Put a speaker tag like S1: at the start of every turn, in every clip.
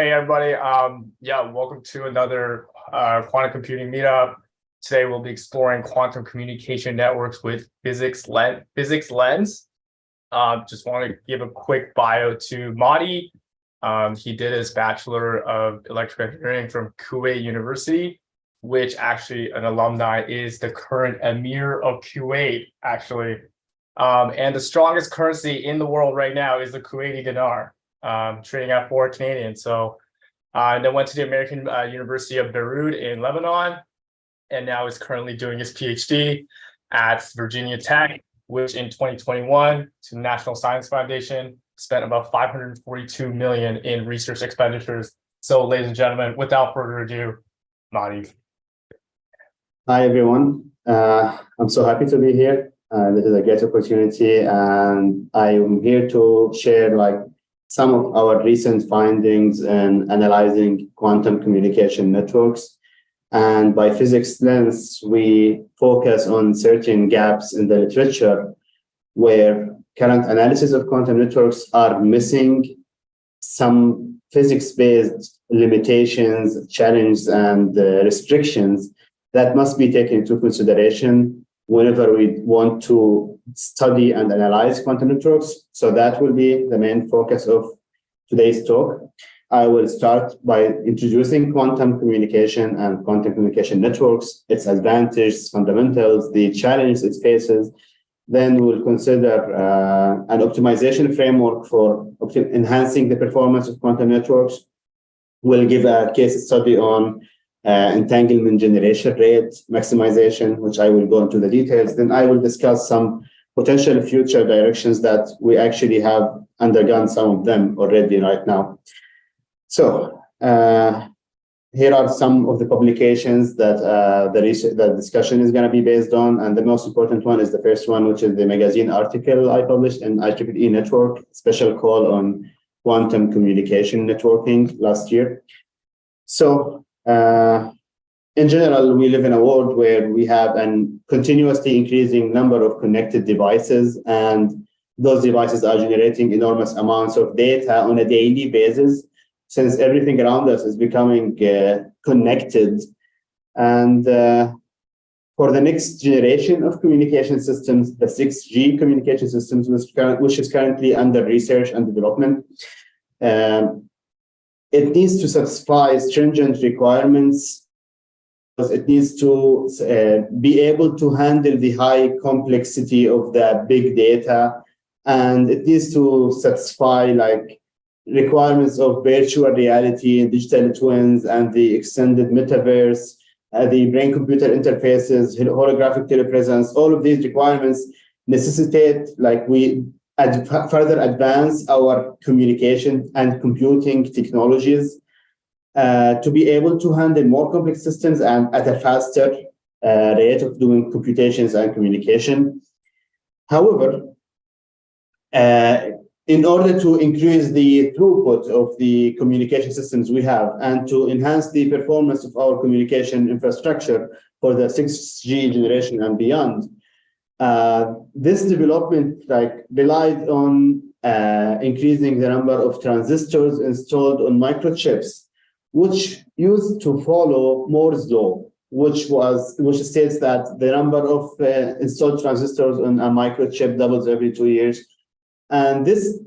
S1: Hey everybody, welcome to another quantum computing meetup. Today we'll be exploring quantum communication networks with Physics Lens. Just want to give a quick bio to Mahdi. He did his Bachelor of Electrical Engineering from Kuwait University, which actually an alumni is the current Emir of Kuwait, actually. And the strongest currency in the world right now is the Kuwaiti dinar. Trading at 4 Canadian. So then went to the American University of Beirut in Lebanon, and now is currently doing his PhD at Virginia Tech, which in 2021 to the National Science Foundation spent about $542 million in research expenditures. So ladies and gentlemen, without further ado, Mahdi.
S2: Hi everyone, I'm so happy to be here. This is a great opportunity, and I'm here to share some of our recent findings in analyzing quantum communication networks. And by Physics Lens, we focus on certain gaps in the literature where current analysis of quantum networks are missing some physics-based limitations, challenges, and restrictions that must be taken into consideration whenever we want to study and analyze quantum networks. So that will be the main focus of today's talk. I will start by introducing quantum communication and quantum communication networks, its advantages, fundamentals, the challenges it faces. Then we'll consider an optimization framework for enhancing the performance of quantum networks. We'll give a case study on entanglement generation rate maximization, which I will go into the details. Then I will discuss some potential future directions that we actually have undergone some of them already right now. So here are some of the publications that the discussion is going to be based on, and the most important one is the first one, which is the magazine article I published in IEEE Network, special call on quantum communication networking last year. So in general, we live in a world where we have an continuously increasing number of connected devices, and those devices are generating enormous amounts of data on a daily basis, since everything around us is becoming connected. And for the next generation of communication systems, the 6G communication systems, which is currently under research and development, it needs to satisfy stringent requirements. It needs to be able to handle the high complexity of the big data, and it needs to satisfy requirements of virtual reality and digital twins and the extended metaverse, the brain-computer interfaces, holographic telepresence. All of these requirements necessitate we further advance our communication and computing technologies to be able to handle more complex systems and at a faster rate of doing computations and communication. However, in order to increase the throughput of the communication systems we have and to enhance the performance of our communication infrastructure for the 6G generation and beyond, this development relied on increasing the number of transistors installed on microchips, which used to follow Moore's law, which states that the number of installed transistors on a microchip doubles every 2 years. And this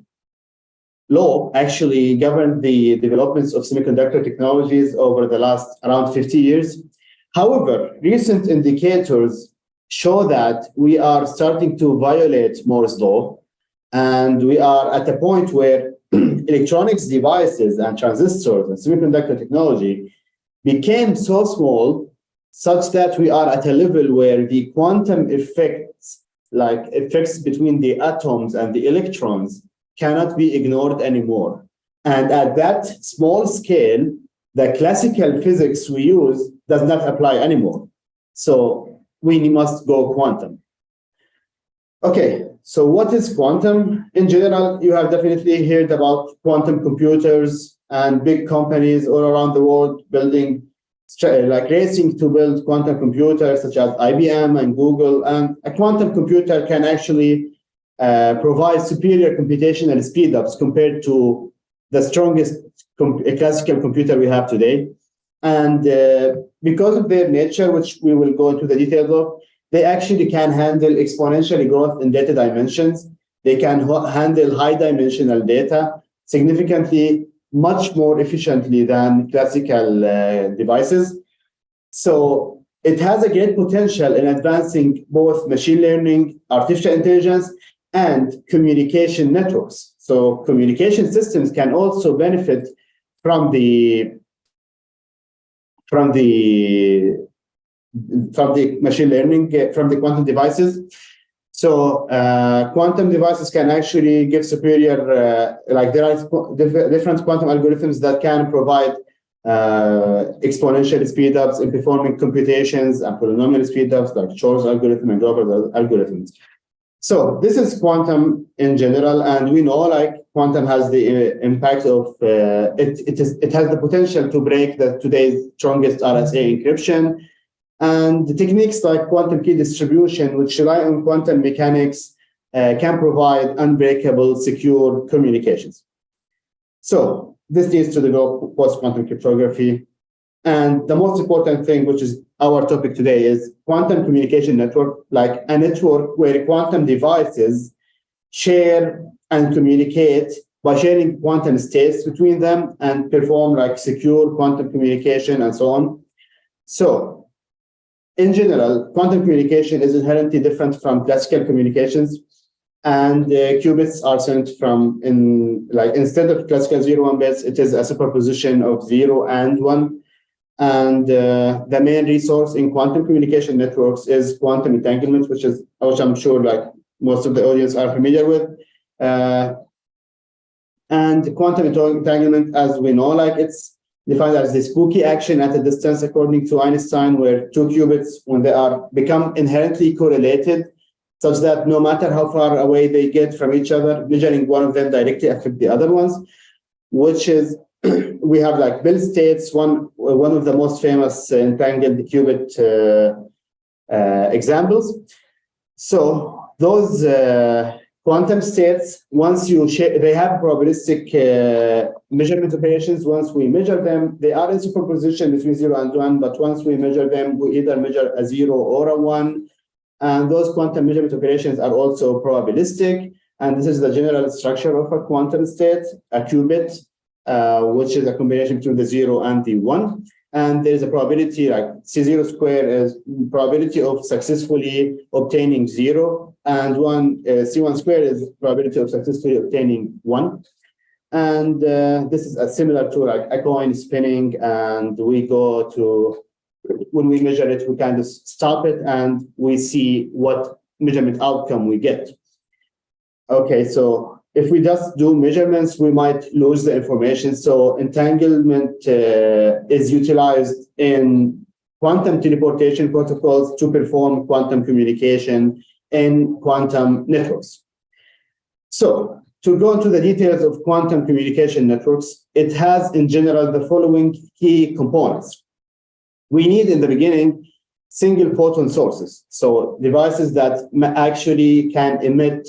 S2: law actually governed the developments of semiconductor technologies over the last around 50 years. However, recent indicators show that we are starting to violate Moore's law, and we are at a point where electronics devices and transistors and semiconductor technology became so small such that we are at a level where the quantum effects, effects between the atoms and the electrons, cannot be ignored anymore. And at that small scale, the classical physics we use does not apply anymore. So we must go quantum. Okay, so what is quantum? In general, you have definitely heard about quantum computers and big companies all around the world building, racing to build quantum computers such as IBM and Google. And a quantum computer can actually provide superior computational speed-ups compared to the strongest a classical computer we have today. And because of their nature, which we will go into the details of, they actually can handle exponential growth in data dimensions. They can handle high dimensional data significantly, much more efficiently than classical devices. So it has a great potential in advancing both machine learning, artificial intelligence, and communication networks. So communication systems can also benefit from the machine learning, from the quantum devices. So quantum devices can actually give superior, like there are different quantum algorithms that can provide exponential speedups in performing computations and polynomial speedups like Shor's algorithm and Grover's algorithms. So this is quantum in general, and we know like quantum has the impact of it has the potential to break today's strongest RSA encryption, and the techniques like quantum key distribution, which rely on quantum mechanics, can provide unbreakable, secure communications. So this leads to the post-quantum cryptography. And the most important thing, which is our topic today, is quantum communication network, like a network where quantum devices share and communicate by sharing quantum states between them and perform like secure quantum communication and so on. So in general, quantum communication is inherently different from classical communications. And qubits are sent from instead of classical 0-1 bits, it is a superposition of 0 and 1. And the main resource in quantum communication networks is quantum entanglement, which I'm sure like most of the audience are familiar with. And quantum entanglement, as we know, like it's defined as the spooky action at a distance, according to Einstein, where two qubits, when they become inherently correlated, such that no matter how far away they get from each other, measuring one of them directly affect the other ones, which is, we have like Bell states, one of the most famous entangled qubit examples. So those quantum states, once you share, they have probabilistic measurement operations. Once we measure them, they are in superposition between 0 and 1, but once we measure them, we either measure a 0 or a 1. And those quantum measurement operations are also probabilistic. And this is the general structure of a quantum state, a qubit, which is a combination between the 0 and the 1. And there's a probability, like C0 square is probability of successfully obtaining 0, and C1 square is probability of successfully obtaining 1. And this is similar to like a coin spinning, and when we measure it, we kind of stop it and we see what measurement outcome we get. Okay, so if we just do measurements, we might lose the information. So entanglement is utilized in quantum teleportation protocols to perform quantum communication in quantum networks. So to go into the details of quantum communication networks, it has in general the following key components. We need in the beginning single photon sources. So devices that actually can emit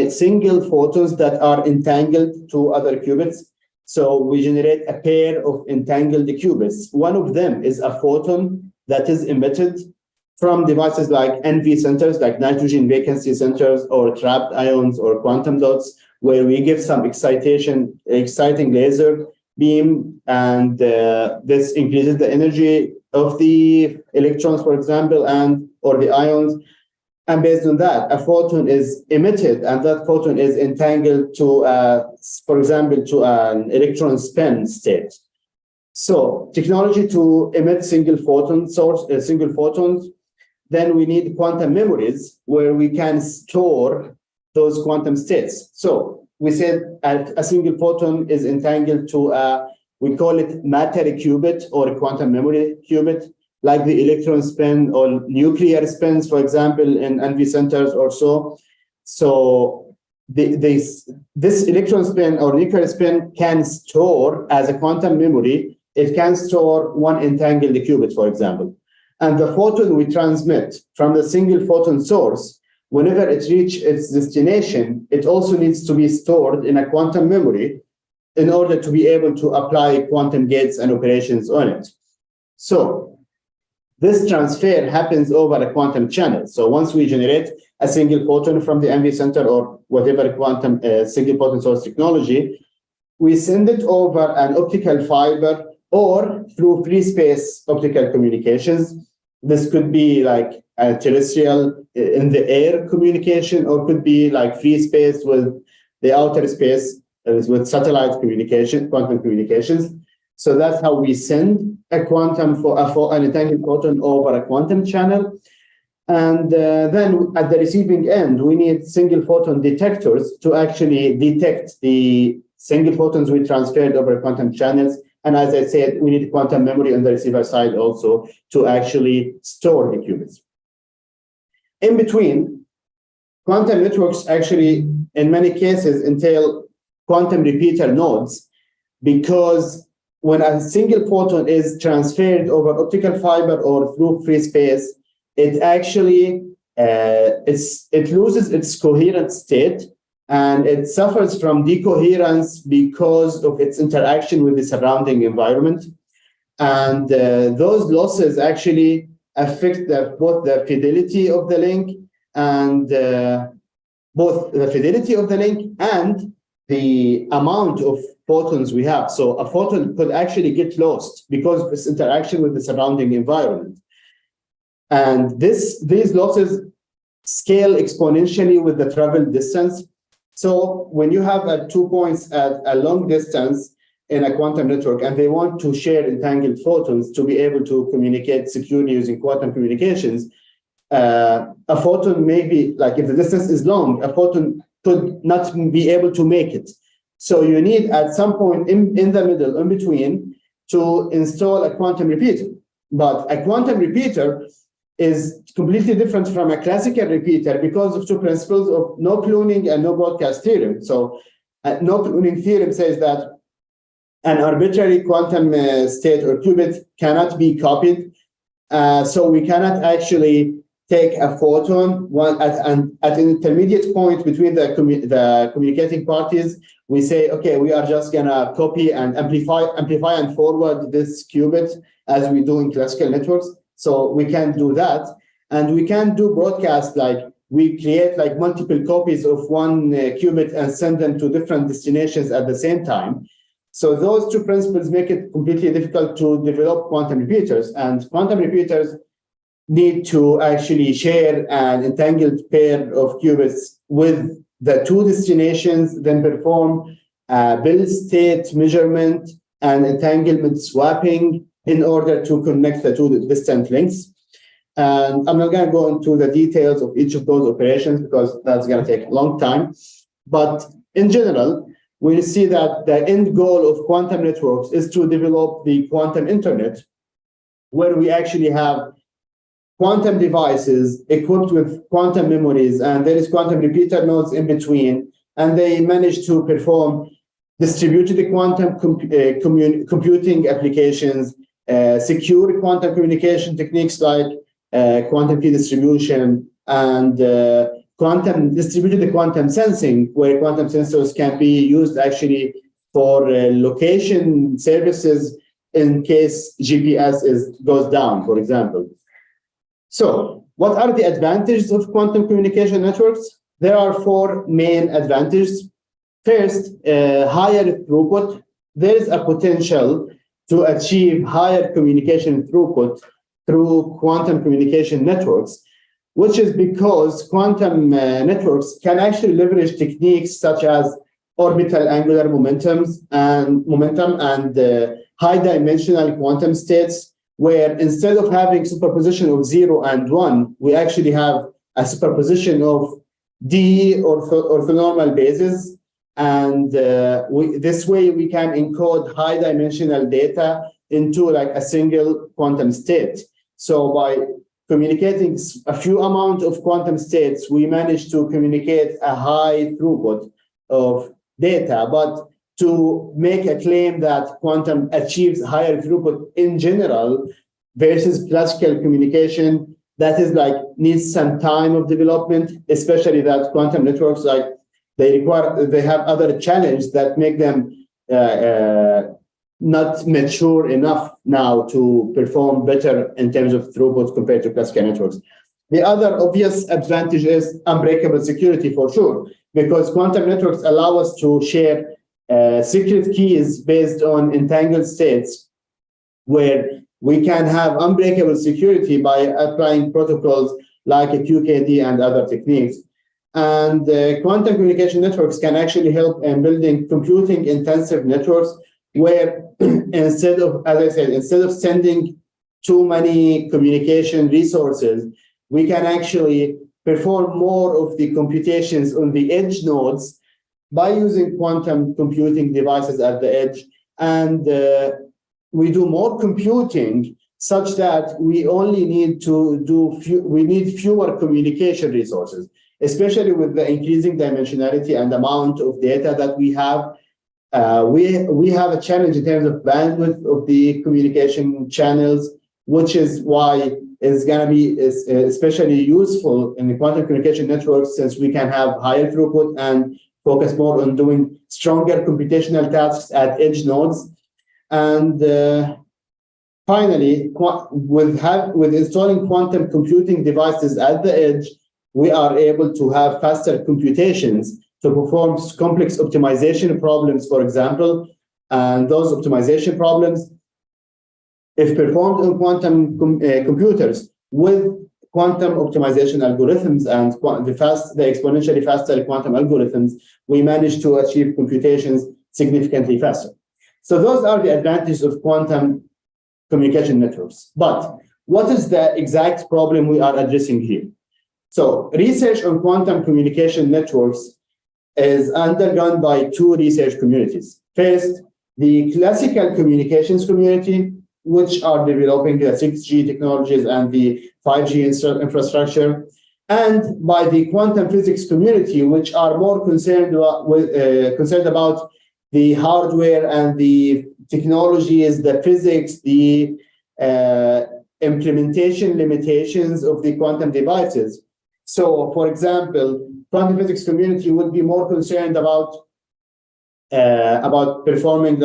S2: single photons that are entangled to other qubits. So we generate a pair of entangled qubits. One of them is a photon that is emitted from devices like NV centers, like nitrogen vacancy centers, or trapped ions or quantum dots, where we give some exciting laser beam, and this increases the energy of the electrons, for example, or the ions. And based on that, a photon is emitted, and that photon is entangled to, for example, to an electron spin state. So technology to emit single photons, then we need quantum memories where we can store those quantum states. So we said a single photon is entangled to we call it matter qubit or a quantum memory qubit, like the electron spin or nuclear spins, for example, in NV centers or so. So this electron spin or nuclear spin can store as a quantum memory. It can store one entangled qubit, for example. And the photon we transmit from the single photon source, whenever it reaches its destination, it also needs to be stored in a quantum memory in order to be able to apply quantum gates and operations on it. So this transfer happens over a quantum channel. So once we generate a single photon from the MV center or whatever quantum single photon source technology, we send it over an optical fiber or through free space optical communications. This could be like a terrestrial in the air communication, or could be like free space with the outer space with satellite communication, quantum communications. So that's how we send a quantum for an entangled photon over a quantum channel. And then at the receiving end, we need single photon detectors to actually detect the single photons we transferred over quantum channels. And as I said, we need quantum memory on the receiver side also to actually store the qubits. In between, quantum networks actually, in many cases, entail quantum repeater nodes, because when a single photon is transferred over optical fiber or through free space, it actually it loses its coherent state, and it suffers from decoherence because of its interaction with the surrounding environment. And those losses actually affect both the fidelity of the link and the amount of photons we have. So a photon could actually get lost because of its interaction with the surrounding environment. And these losses scale exponentially with the travel distance. So when you have 2 points at a long distance in a quantum network and they want to share entangled photons to be able to communicate securely using quantum communications, a photon may be, like if the distance is long, a photon could not be able to make it. So you need at some point in the middle, in between, to install a quantum repeater. But a quantum repeater is completely different from a classical repeater because of two principles of no cloning and no broadcast theorem. So no cloning theorem says that an arbitrary quantum state or qubit cannot be copied. So we cannot actually take a photon at an intermediate point between the communicating parties. We say, okay, we are just gonna copy and amplify and forward this qubit as we do in classical networks. So we can't do that. And we can't do broadcast, like we create like multiple copies of one qubit and send them to different destinations at the same time. So those two principles make it completely difficult to develop quantum repeaters. And quantum repeaters need to actually share an entangled pair of qubits with the two destinations, then perform Bell state measurement and entanglement swapping in order to connect the two distant links. And I'm not going to go into the details of each of those operations because that's going to take a long time. But in general, we see that the end goal of quantum networks is to develop the quantum internet, where we actually have quantum devices equipped with quantum memories, and there is quantum repeater nodes in between, and they manage to perform distributed quantum computing applications, secure quantum communication techniques like quantum key distribution, and distributed quantum sensing, where quantum sensors can be used actually for location services in case GPS goes down, for example. So what are the advantages of quantum communication networks? There are four main advantages. First, higher throughput. There is a potential to achieve higher communication throughput through quantum communication networks, which is because quantum networks can actually leverage techniques such as orbital angular momentum and high dimensional quantum states, where instead of having superposition of 0 and 1, we actually have a superposition of D orthonormal bases. And this way we can encode high dimensional data into like a single quantum state. So by communicating a few amount of quantum states, we manage to communicate a high throughput of data. But to make a claim that quantum achieves higher throughput in general versus classical communication, that is like needs some time of development, especially that quantum networks, like they have other challenges that make them not mature enough now to perform better in terms of throughput compared to classical networks. The other obvious advantage is unbreakable security for sure, because quantum networks allow us to share secret keys based on entangled states, where we can have unbreakable security by applying protocols like a QKD and other techniques. And quantum communication networks can actually help in building computing intensive networks where instead of, as I said, instead of sending too many communication resources, we can actually perform more of the computations on the edge nodes by using quantum computing devices at the edge. And we do more computing such that we only need to we need fewer communication resources, especially with the increasing dimensionality and amount of data that we have. We have a challenge in terms of bandwidth of the communication channels, which is why it's going to be especially useful in the quantum communication networks, since we can have higher throughput and focus more on doing stronger computational tasks at edge nodes. And finally, with installing quantum computing devices at the edge, we are able to have faster computations to perform complex optimization problems, for example. And those optimization problems, if performed on quantum computers with quantum optimization algorithms and the exponentially faster quantum algorithms, we manage to achieve computations significantly faster. So those are the advantages of quantum communication networks. But what is the exact problem we are addressing here? So research on quantum communication networks is undergone by two research communities. First, the classical communications community, which are developing the 6G technologies and the 5G infrastructure, and by the quantum physics community, which are more concerned about the hardware and the technologies, the physics, the implementation limitations of the quantum devices. So, for example, quantum physics community would be more concerned about performing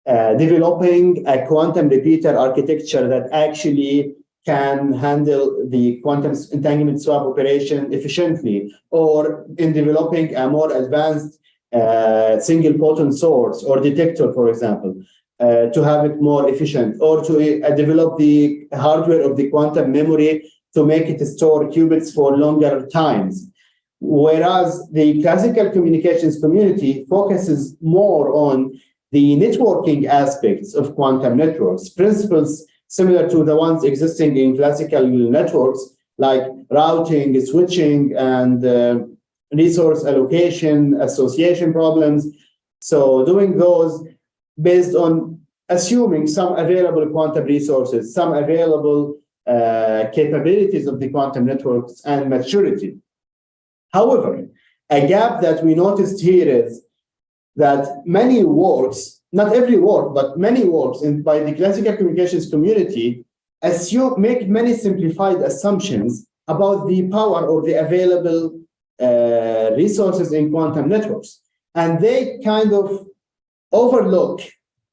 S2: developing a quantum repeater architecture that actually can handle the quantum entanglement swap operation efficiently, or in developing a more advanced single photon source or detector, for example, to have it more efficient, or to develop the hardware of the quantum memory to make it store qubits for longer times. Whereas the classical communications community focuses more on the networking aspects of quantum networks, principles similar to the ones existing in classical networks, like routing, switching, and resource allocation, association problems. So doing those based on assuming some available quantum resources, some available capabilities of the quantum networks and maturity. However, a gap that we noticed here is that many works, not every work, but many works by the classical communications community make many simplified assumptions about the power or the available resources in quantum networks. And they kind of overlook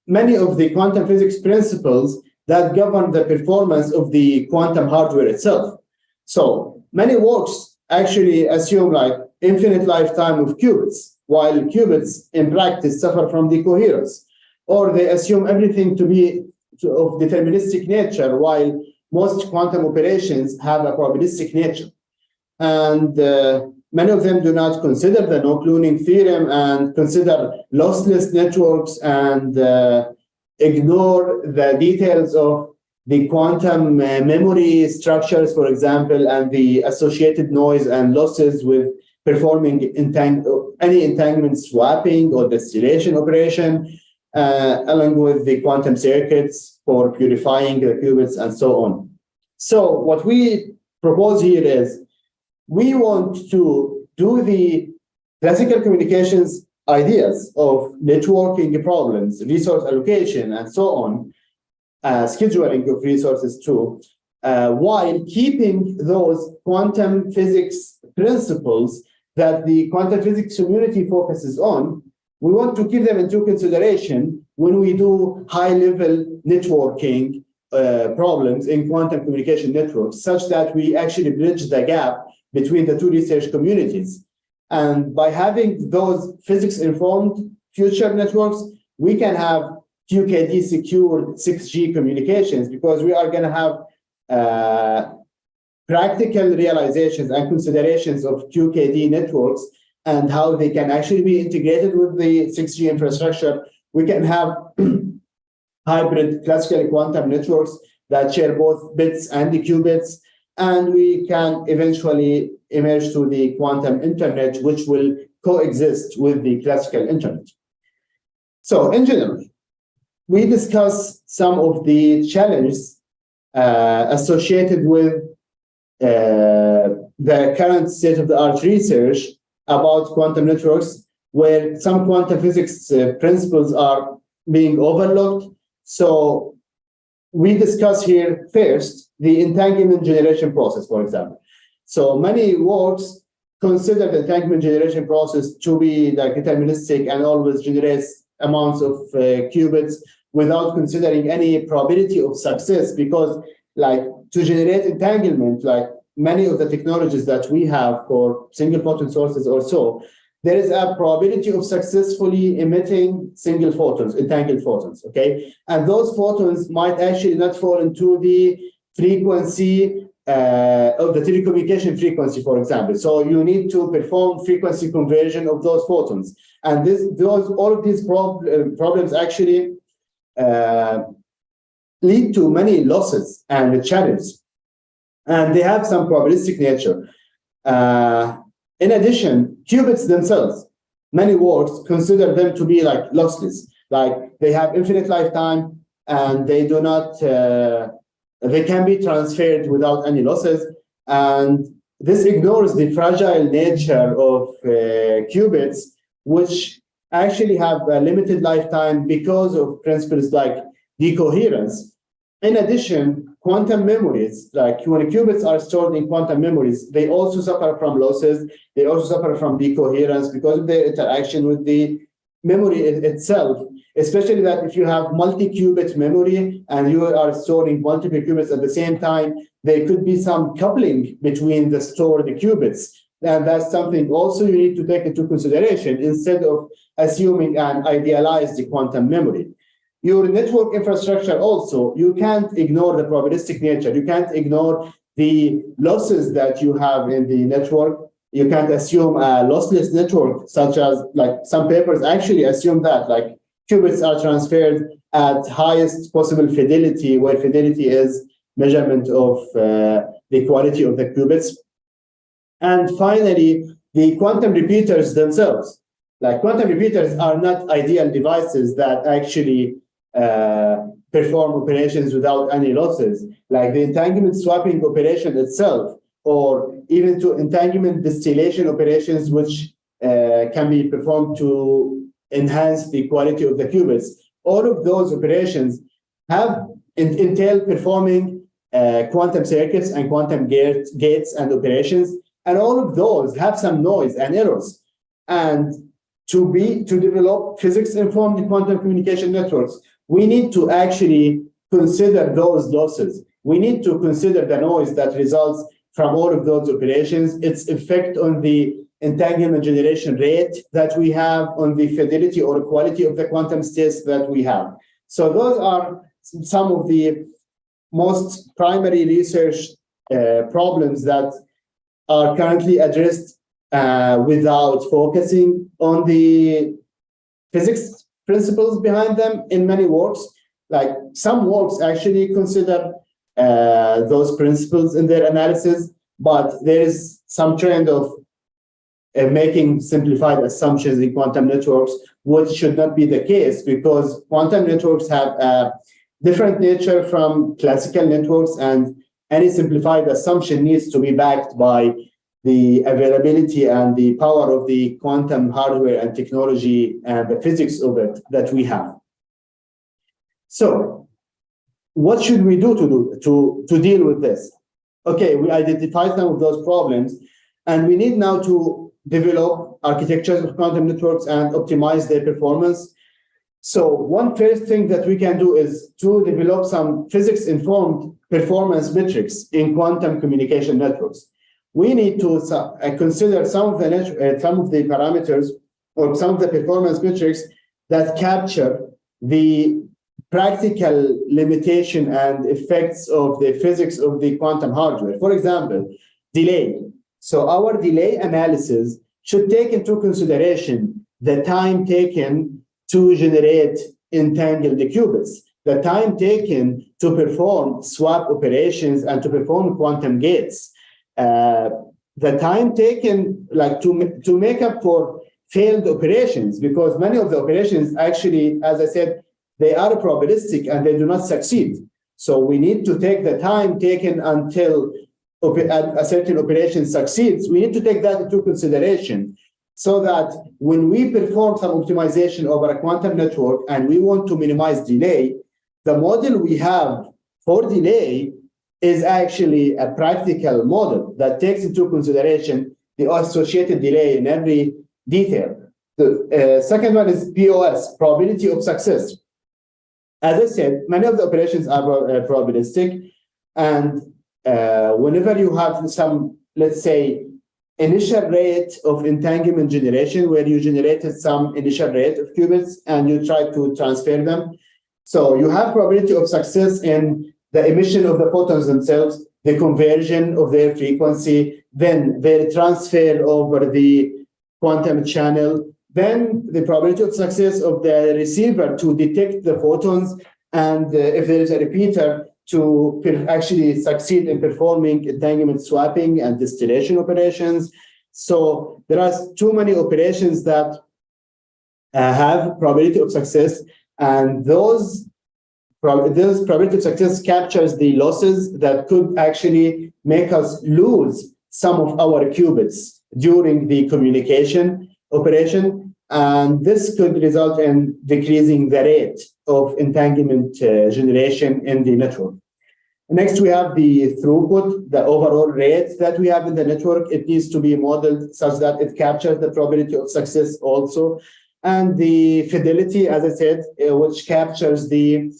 S2: many of the quantum physics principles that govern the performance of the quantum hardware itself. So many works actually assume like infinite lifetime of qubits, while qubits in practice suffer from decoherence, or they assume everything to be of deterministic nature, while most quantum operations have a probabilistic nature. And many of them do not consider the no-cloning theorem and consider lossless networks and ignore the details of the quantum memory structures, for example, and the associated noise and losses with performing any entanglement swapping or distillation operation, along with the quantum circuits for purifying the qubits and so on. So what we propose here is we want to do the classical communications ideas of networking problems, resource allocation, and so on, scheduling of resources too, while keeping those quantum physics principles that the quantum physics community focuses on, we want to keep them into consideration when we do high-level networking problems in quantum communication networks, such that we actually bridge the gap between the two research communities. And by having those physics-informed future networks, we can have QKD secured 6G communications, because we are going to have practical realizations and considerations of QKD networks and how they can actually be integrated with the 6G infrastructure. We can have hybrid classical quantum networks that share both bits and the qubits, and we can eventually emerge to the quantum internet, which will coexist with the classical internet. So in general, we discuss some of the challenges associated with the current state-of-the-art research about quantum networks, where some quantum physics principles are being overlooked. So we discuss here first the entanglement generation process, for example. So many works consider the entanglement generation process to be like deterministic and always generates amounts of qubits without considering any probability of success, because like to generate entanglement, like many of the technologies that we have for single photon sources or so, there is a probability of successfully emitting single photons, entangled photons, okay? And those photons might actually not fall into the frequency of the telecommunication frequency, for example. So you need to perform frequency conversion of those photons. And all of these problems actually lead to many losses and challenges. And they have some probabilistic nature. In addition, qubits themselves, many works consider them to be like lossless, like they have infinite lifetime and they do not, they can be transferred without any losses. And this ignores the fragile nature of qubits, which actually have a limited lifetime because of principles like decoherence. In addition, quantum memories, like when qubits are stored in quantum memories, they also suffer from losses. They also suffer from decoherence because of their interaction with the memory itself, especially that if you have multi-qubit memory and you are storing multiple qubits at the same time, there could be some coupling between the stored qubits. And that's something also you need to take into consideration instead of assuming an idealized quantum memory. Your network infrastructure also, you can't ignore the probabilistic nature. You can't ignore the losses that you have in the network. You can't assume a lossless network, such as like some papers actually assume that like qubits are transferred at highest possible fidelity, where fidelity is measurement of the quality of the qubits. And finally, the quantum repeaters themselves. Like quantum repeaters are not ideal devices that actually perform operations without any losses, like the entanglement swapping operation itself, or even to entanglement distillation operations, which can be performed to enhance the quality of the qubits. All of those operations have entail performing quantum circuits and quantum gates and operations, and all of those have some noise and errors. And to develop physics-informed quantum communication networks, we need to actually consider those losses. We need to consider the noise that results from all of those operations, its effect on the entanglement generation rate that we have, on the fidelity or quality of the quantum states that we have. So those are some of the most primary research problems that are currently addressed without focusing on the physics principles behind them in many works. Like some works actually consider those principles in their analysis, but there is some trend of making simplified assumptions in quantum networks, which should not be the case, because quantum networks have a different nature from classical networks, and any simplified assumption needs to be backed by the availability and the power of the quantum hardware and technology and the physics of it that we have. So what should we do to deal with this? Okay, we identified some of those problems, and we need now to develop architectures of quantum networks and optimize their performance. So one first thing that we can do is to develop some physics-informed performance metrics in quantum communication networks. We need to consider some of the parameters or some of the performance metrics that capture the practical limitation and effects of the physics of the quantum hardware. For example, delay. So our delay analysis should take into consideration the time taken to generate entangled qubits, the time taken to perform swap operations and to perform quantum gates, the time taken like to make up for failed operations, because many of the operations actually, as I said, they are probabilistic and they do not succeed. So we need to take the time taken until a certain operation succeeds. We need to take that into consideration so that when we perform some optimization over a quantum network and we want to minimize delay, the model we have for delay is actually a practical model that takes into consideration the associated delay in every detail. The second one is POS, probability of success. As I said, many of the operations are probabilistic, and whenever you have some, let's say, initial rate of entanglement generation, where you generated some initial rate of qubits and you try to transfer them, so you have probability of success in the emission of the photons themselves, the conversion of their frequency, then their transfer over the quantum channel, then the probability of success of the receiver to detect the photons, and if there is a repeater, to actually succeed in performing entanglement swapping and distillation operations. So there are too many operations that have probability of success, and those probability of success captures the losses that could actually make us lose some of our qubits during the communication operation, and this could result in decreasing the rate of entanglement generation in the network. Next, we have the throughput, the overall rate that we have in the network. It needs to be modeled such that it captures the probability of success also. And the fidelity, as I said, which captures the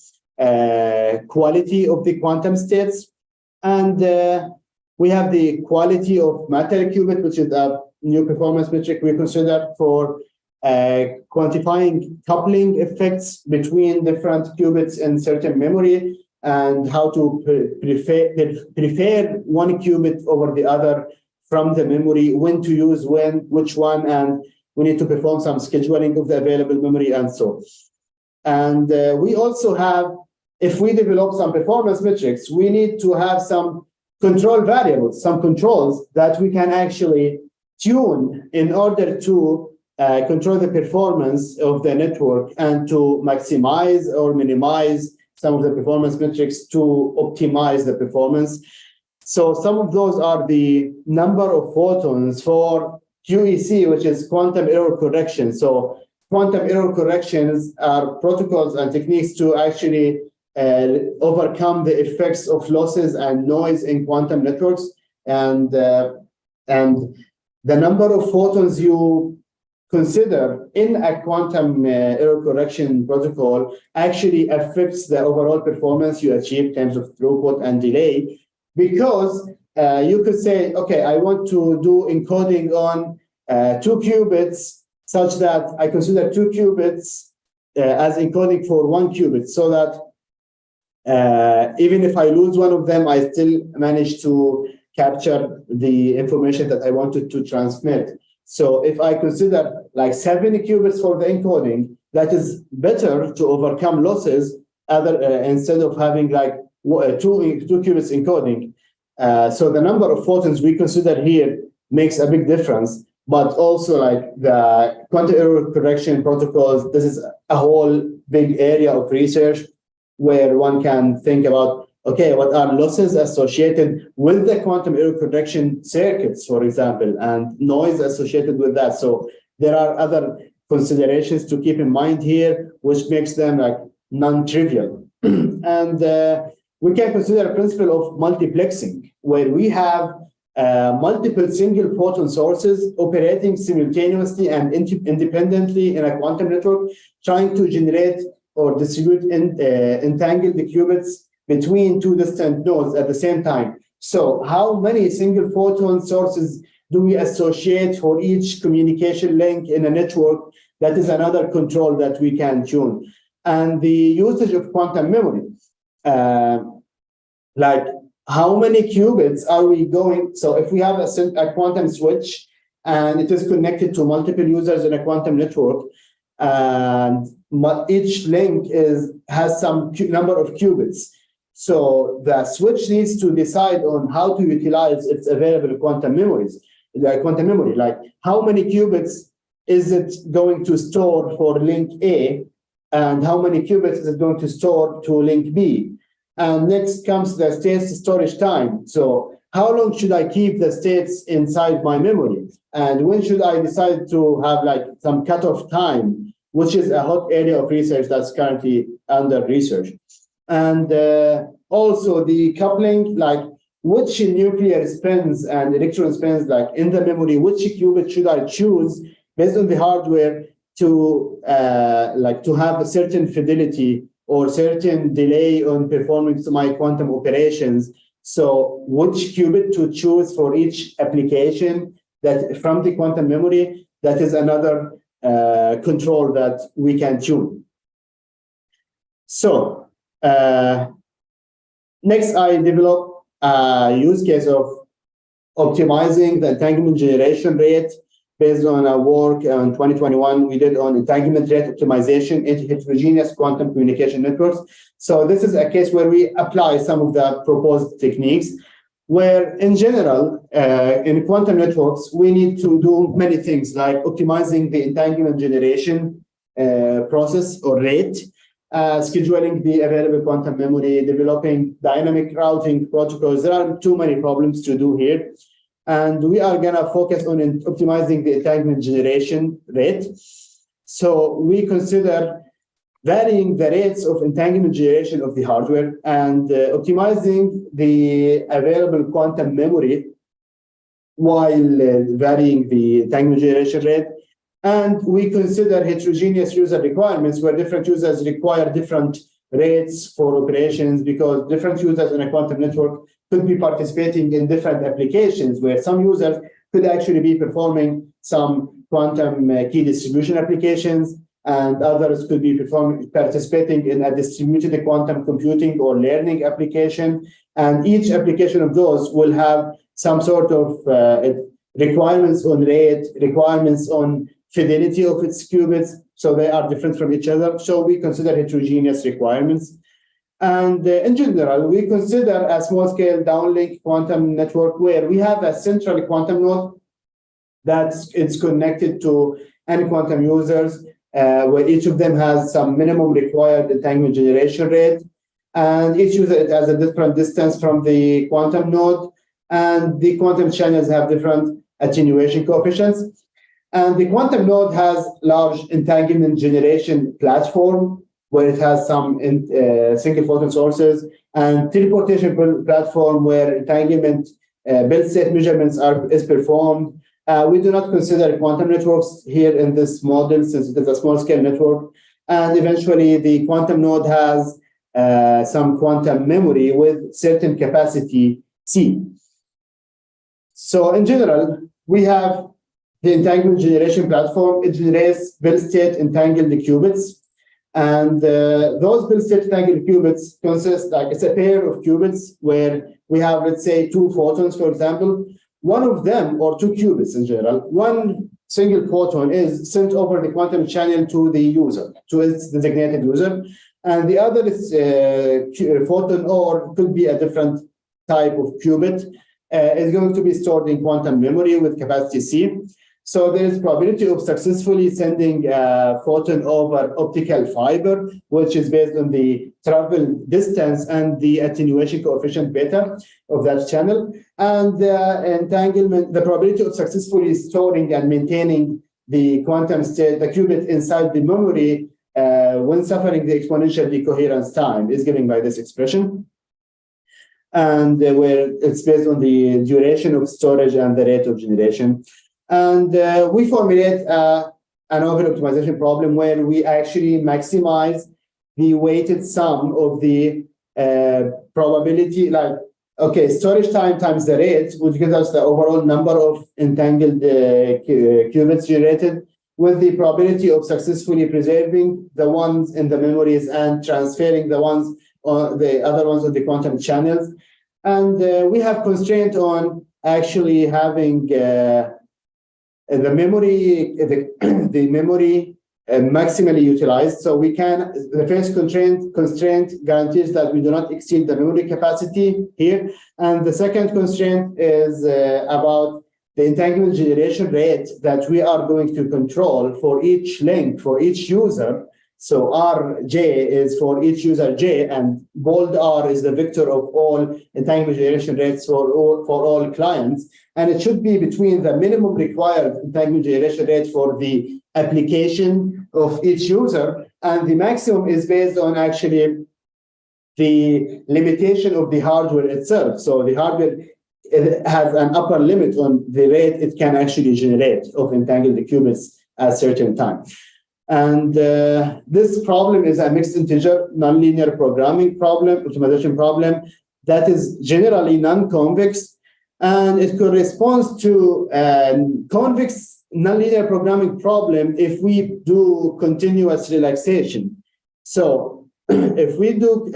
S2: quality of the quantum states. And we have the quality of matter qubit, which is a new performance metric we consider for quantifying coupling effects between different qubits in certain memory, and how to prefer one qubit over the other from the memory, when to use which one, and we need to perform some scheduling of the available memory and so. And we also have, if we develop some performance metrics, we need to have some control variables, some controls that we can actually tune in order to control the performance of the network and to maximize or minimize some of the performance metrics to optimize the performance. So some of those are the number of photons for QEC, which is quantum error correction. So quantum error corrections are protocols and techniques to actually overcome the effects of losses and noise in quantum networks. And the number of photons you consider in a quantum error correction protocol actually affects the overall performance you achieve in terms of throughput and delay, because you could say, okay, I want to do encoding on 2 qubits such that I consider 2 qubits as encoding for 1 qubit, so that even if I lose one of them, I still manage to capture the information that I wanted to transmit. So if I consider like 7 qubits for the encoding, that is better to overcome losses instead of having like 2 qubits encoding. So the number of photons we consider here makes a big difference, but also like the quantum error correction protocols, this is a whole big area of research where one can think about, okay, what are losses associated with the quantum error correction circuits, for example, and noise associated with that. So there are other considerations to keep in mind here, which makes them like non-trivial. And we can consider a principle of multiplexing, where we have multiple single photon sources operating simultaneously and independently in a quantum network, trying to generate or distribute and entangle the qubits between two distant nodes at the same time. So how many single photon sources do we associate for each communication link in a network? That is another control that we can tune. And the usage of quantum memory, like how many qubits are we going? So if we have a quantum switch and it is connected to multiple users in a quantum network, and each link has some number of qubits. So the switch needs to decide on how to utilize its available quantum memories, like quantum memory, like how many qubits is it going to store for link A, and how many qubits is it going to store to link B. And next comes the states storage time. So how long should I keep the states inside my memory? And when should I decide to have like some cutoff time, which is a hot area of research that's currently under research. And also the coupling, like which nuclear spins and electron spins, like in the memory, which qubit should I choose based on the hardware to have a certain fidelity or certain delay on performing my quantum operations. So which qubit to choose for each application that from the quantum memory, that is another control that we can tune. So next I developed a use case of optimizing the entanglement generation rate based on our work in 2021 we did on entanglement rate optimization in heterogeneous quantum communication networks. So this is a case where we apply some of the proposed techniques, where in general, in quantum networks, we need to do many things like optimizing the entanglement generation process or rate, scheduling the available quantum memory, developing dynamic routing protocols. There are too many problems to do here. And we are going to focus on optimizing the entanglement generation rate. So we consider varying the rates of entanglement generation of the hardware and optimizing the available quantum memory while varying the entanglement generation rate. And we consider heterogeneous user requirements, where different users require different rates for operations, because different users in a quantum network could be participating in different applications, where some users could actually be performing some quantum key distribution applications, and others could be participating in a distributed quantum computing or learning application. And each application of those will have some sort of requirements on rate, requirements on fidelity of its qubits, so they are different from each other. So we consider heterogeneous requirements. And in general, we consider a small-scale downlink quantum network where we have a central quantum node that's connected to any quantum users, where each of them has some minimum required entanglement generation rate, and each user has a different distance from the quantum node, and the quantum channels have different attenuation coefficients. And the quantum node has large entanglement generation platform, where it has some single photon sources, and teleportation platform where entanglement bit state measurements is performed. We do not consider quantum networks here in this model, since it is a small scale network. And eventually the quantum node has some quantum memory with certain capacity C. So in general, we have the entanglement generation platform. It generates bit state entangled qubits. And those bit state entangled qubits consist, like it's a pair of qubits where we have, let's say, two photons, for example. One of them, or two qubits in general, one single photon is sent over the quantum channel to the user, to its designated user. And the other is photon, or could be a different type of qubit, is going to be stored in quantum memory with capacity C. So there is probability of successfully sending a photon over optical fiber, which is based on the travel distance and the attenuation coefficient beta of that channel. And the entanglement, the probability of successfully storing and maintaining the quantum state, the qubit inside the memory when suffering the exponential decoherence time, is given by this expression. and where it's based on the duration of storage and the rate of generation. And we formulate an overall optimization problem where we actually maximize the weighted sum of the probability, like, okay, storage time times the rate, which gives us the overall number of entangled qubits generated, with the probability of successfully preserving the ones in the memories and transferring the other ones on the quantum channels. And we have constraint on actually having the memory, the memory maximally utilized. So we can, the first constraint guarantees that we do not exceed the memory capacity here. And the second constraint is about the entanglement generation rate that we are going to control for each link, for each user. So Rj is for each user j, and bold R is the vector of all entanglement generation rates for all clients. And it should be between the minimum required entanglement generation rate for the application of each user, and the maximum is based on actually the limitation of the hardware itself. So the hardware, it has an upper limit on the rate it can actually generate of entangled qubits at a certain time. And this problem is a mixed integer nonlinear programming problem, optimization problem, that is generally non-convex, and it corresponds to a convex nonlinear programming problem if we do continuous relaxation. So if we do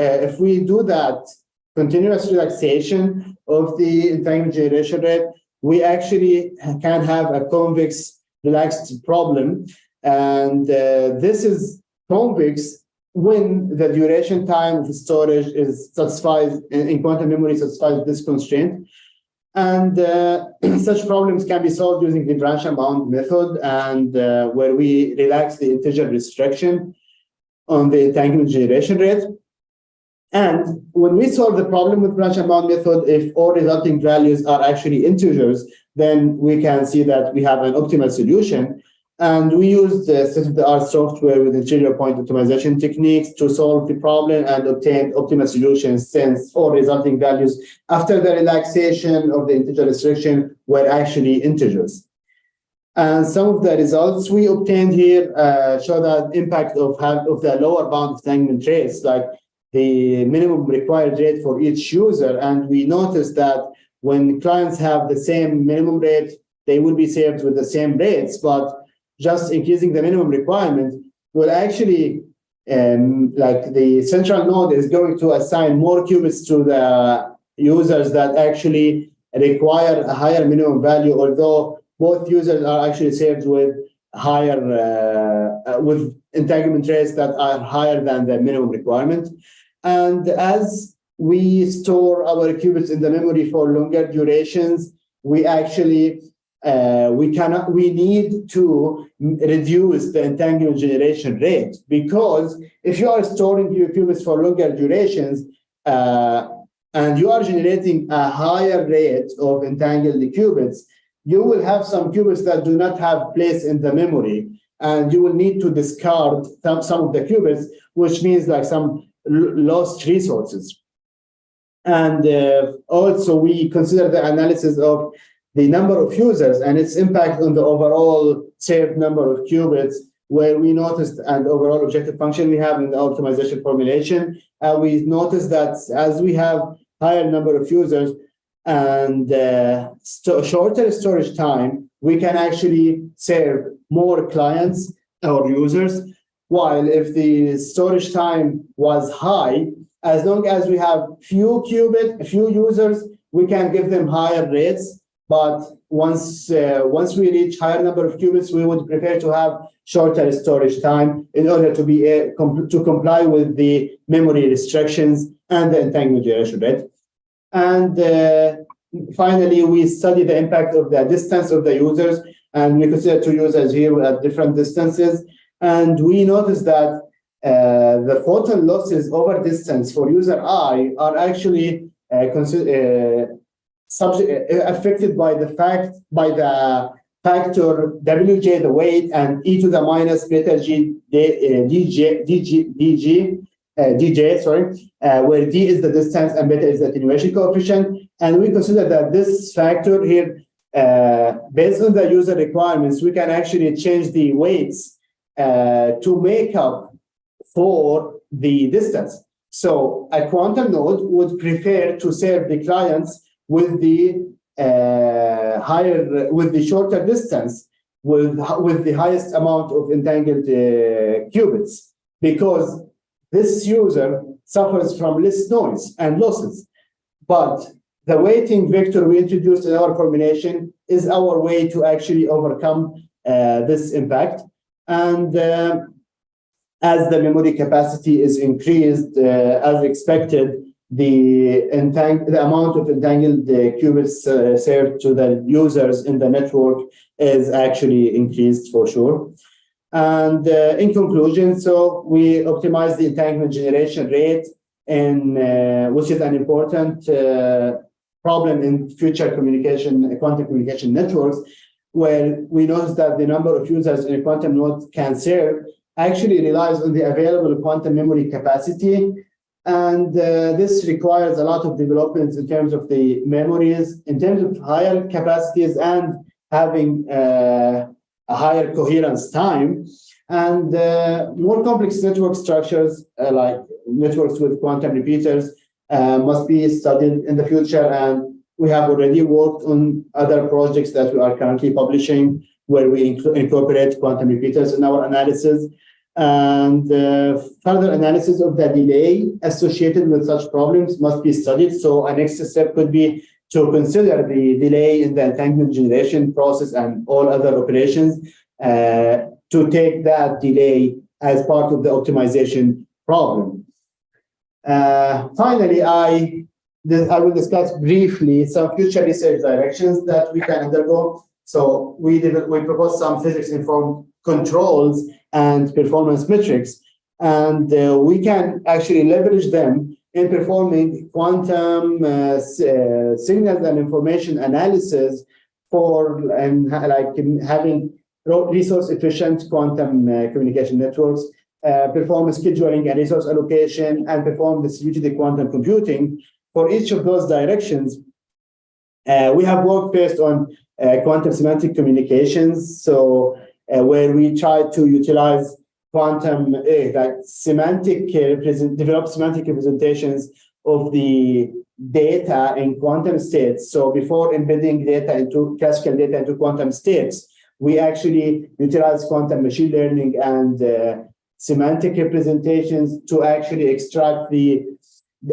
S2: that continuous relaxation of the entanglement generation rate, we actually can have a convex relaxed problem. And this is convex when the duration time of storage is satisfied in quantum memory, satisfies this constraint. And such problems can be solved using the branch and bound method, and where we relax the integer restriction on the entanglement generation rate. And when we solve the problem with branch and bound method, if all resulting values are actually integers, then we can see that we have an optimal solution. And we use the state-of-the-art software with interior point optimization techniques to solve the problem and obtain optimal solutions, since all resulting values after the relaxation of the integer restriction were actually integers. And some of the results we obtained here show the impact of the lower bound of entanglement rates, like the minimum required rate for each user. And we noticed that when clients have the same minimum rate, they will be served with the same rates, but just increasing the minimum requirement will actually, like the central node is going to assign more qubits to the users that actually require a higher minimum value, although both users are actually served with higher, with entanglement rates that are higher than the minimum requirement. And as we store our qubits in the memory for longer durations, we actually we need to reduce the entanglement generation rate, because if you are storing your qubits for longer durations and you are generating a higher rate of entangled qubits, you will have some qubits that do not have place in the memory, and you will need to discard some of the qubits, which means like some lost resources. And also we consider the analysis of the number of users and its impact on the overall served number of qubits, where we noticed an overall objective function we have in the optimization formulation. We noticed that as we have higher number of users and shorter storage time, we can actually serve more clients or users. While if the storage time was high, as long as we have few users, we can give them higher rates. But once we reach higher number of qubits, we would prefer to have shorter storage time in order to be to comply with the memory restrictions and the entanglement generation rate. And finally, we study the impact of the distance of the users, and we consider two users here at different distances. And we notice that the photon losses over distance for user I are actually affected by the factor Wj, the weight, and e to the minus beta g dg DJ, sorry, where D is the distance and beta is the attenuation coefficient. And we consider that this factor here, based on the user requirements, we can actually change the weights to make up for the distance. So a quantum node would prefer to serve the clients with the with the shorter distance, with the highest amount of entangled qubits, because this user suffers from less noise and losses. But the weighting vector we introduced in our formulation is our way to actually overcome this impact. And as the memory capacity is increased, as expected, the amount of entangled qubits served to the users in the network is actually increased for sure. And in conclusion, so we optimize the entanglement generation rate, which is an important problem in future quantum communication networks, where we notice that the number of users in a quantum node can serve actually relies on the available quantum memory capacity. And this requires a lot of developments in terms of the memories, in terms of higher capacities and having a higher coherence time. And more complex network structures, like networks with quantum repeaters, must be studied in the future. And we have already worked on other projects that we are currently publishing, where we incorporate quantum repeaters in our analysis. And further analysis of the delay associated with such problems must be studied. So a next step could be to consider the delay in the entanglement generation process and all other operations, to take that delay as part of the optimization problem. Finally, I will discuss briefly some future research directions that we can undergo. So we propose some physics-informed controls and performance metrics, and we can actually leverage them in performing quantum signals and information analysis having resource-efficient quantum communication networks, perform scheduling and resource allocation, and perform distributed quantum computing. For each of those directions, we have worked first on quantum semantic communications, so where we try to utilize quantum develop semantic representations of the data in quantum states. So before embedding classical data into quantum states, we actually utilize quantum machine learning and semantic representations to actually extract the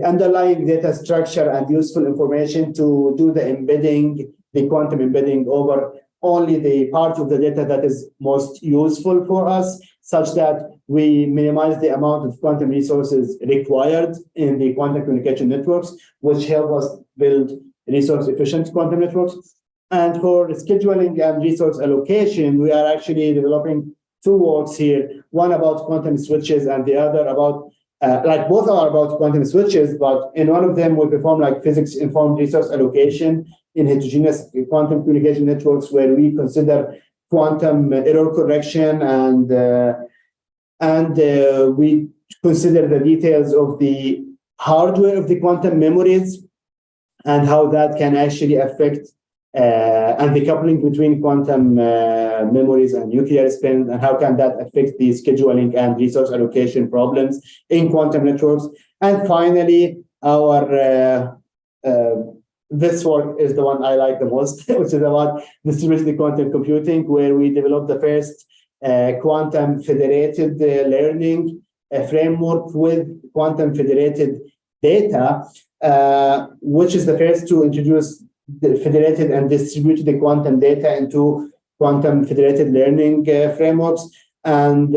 S2: underlying data structure and useful information to do the quantum embedding over only the part of the data that is most useful for us, such that we minimize the amount of quantum resources required in the quantum communication networks, which help us build resource-efficient quantum networks. And for scheduling and resource allocation, we are actually developing two works here, one about quantum switches and the other about, both are about quantum switches, but in one of them we perform physics-informed resource allocation in heterogeneous quantum communication networks, where we consider quantum error correction and we consider the details of the hardware of the quantum memories and how that can actually affect and the coupling between quantum memories and nuclear spin, and how can that affect the scheduling and resource allocation problems in quantum networks. And finally, our this work is the one I like the most, which is about distributed quantum computing, where we developed the first quantum federated learning framework with quantum federated data, which is the first to introduce the federated and distributed quantum data into quantum federated learning frameworks. And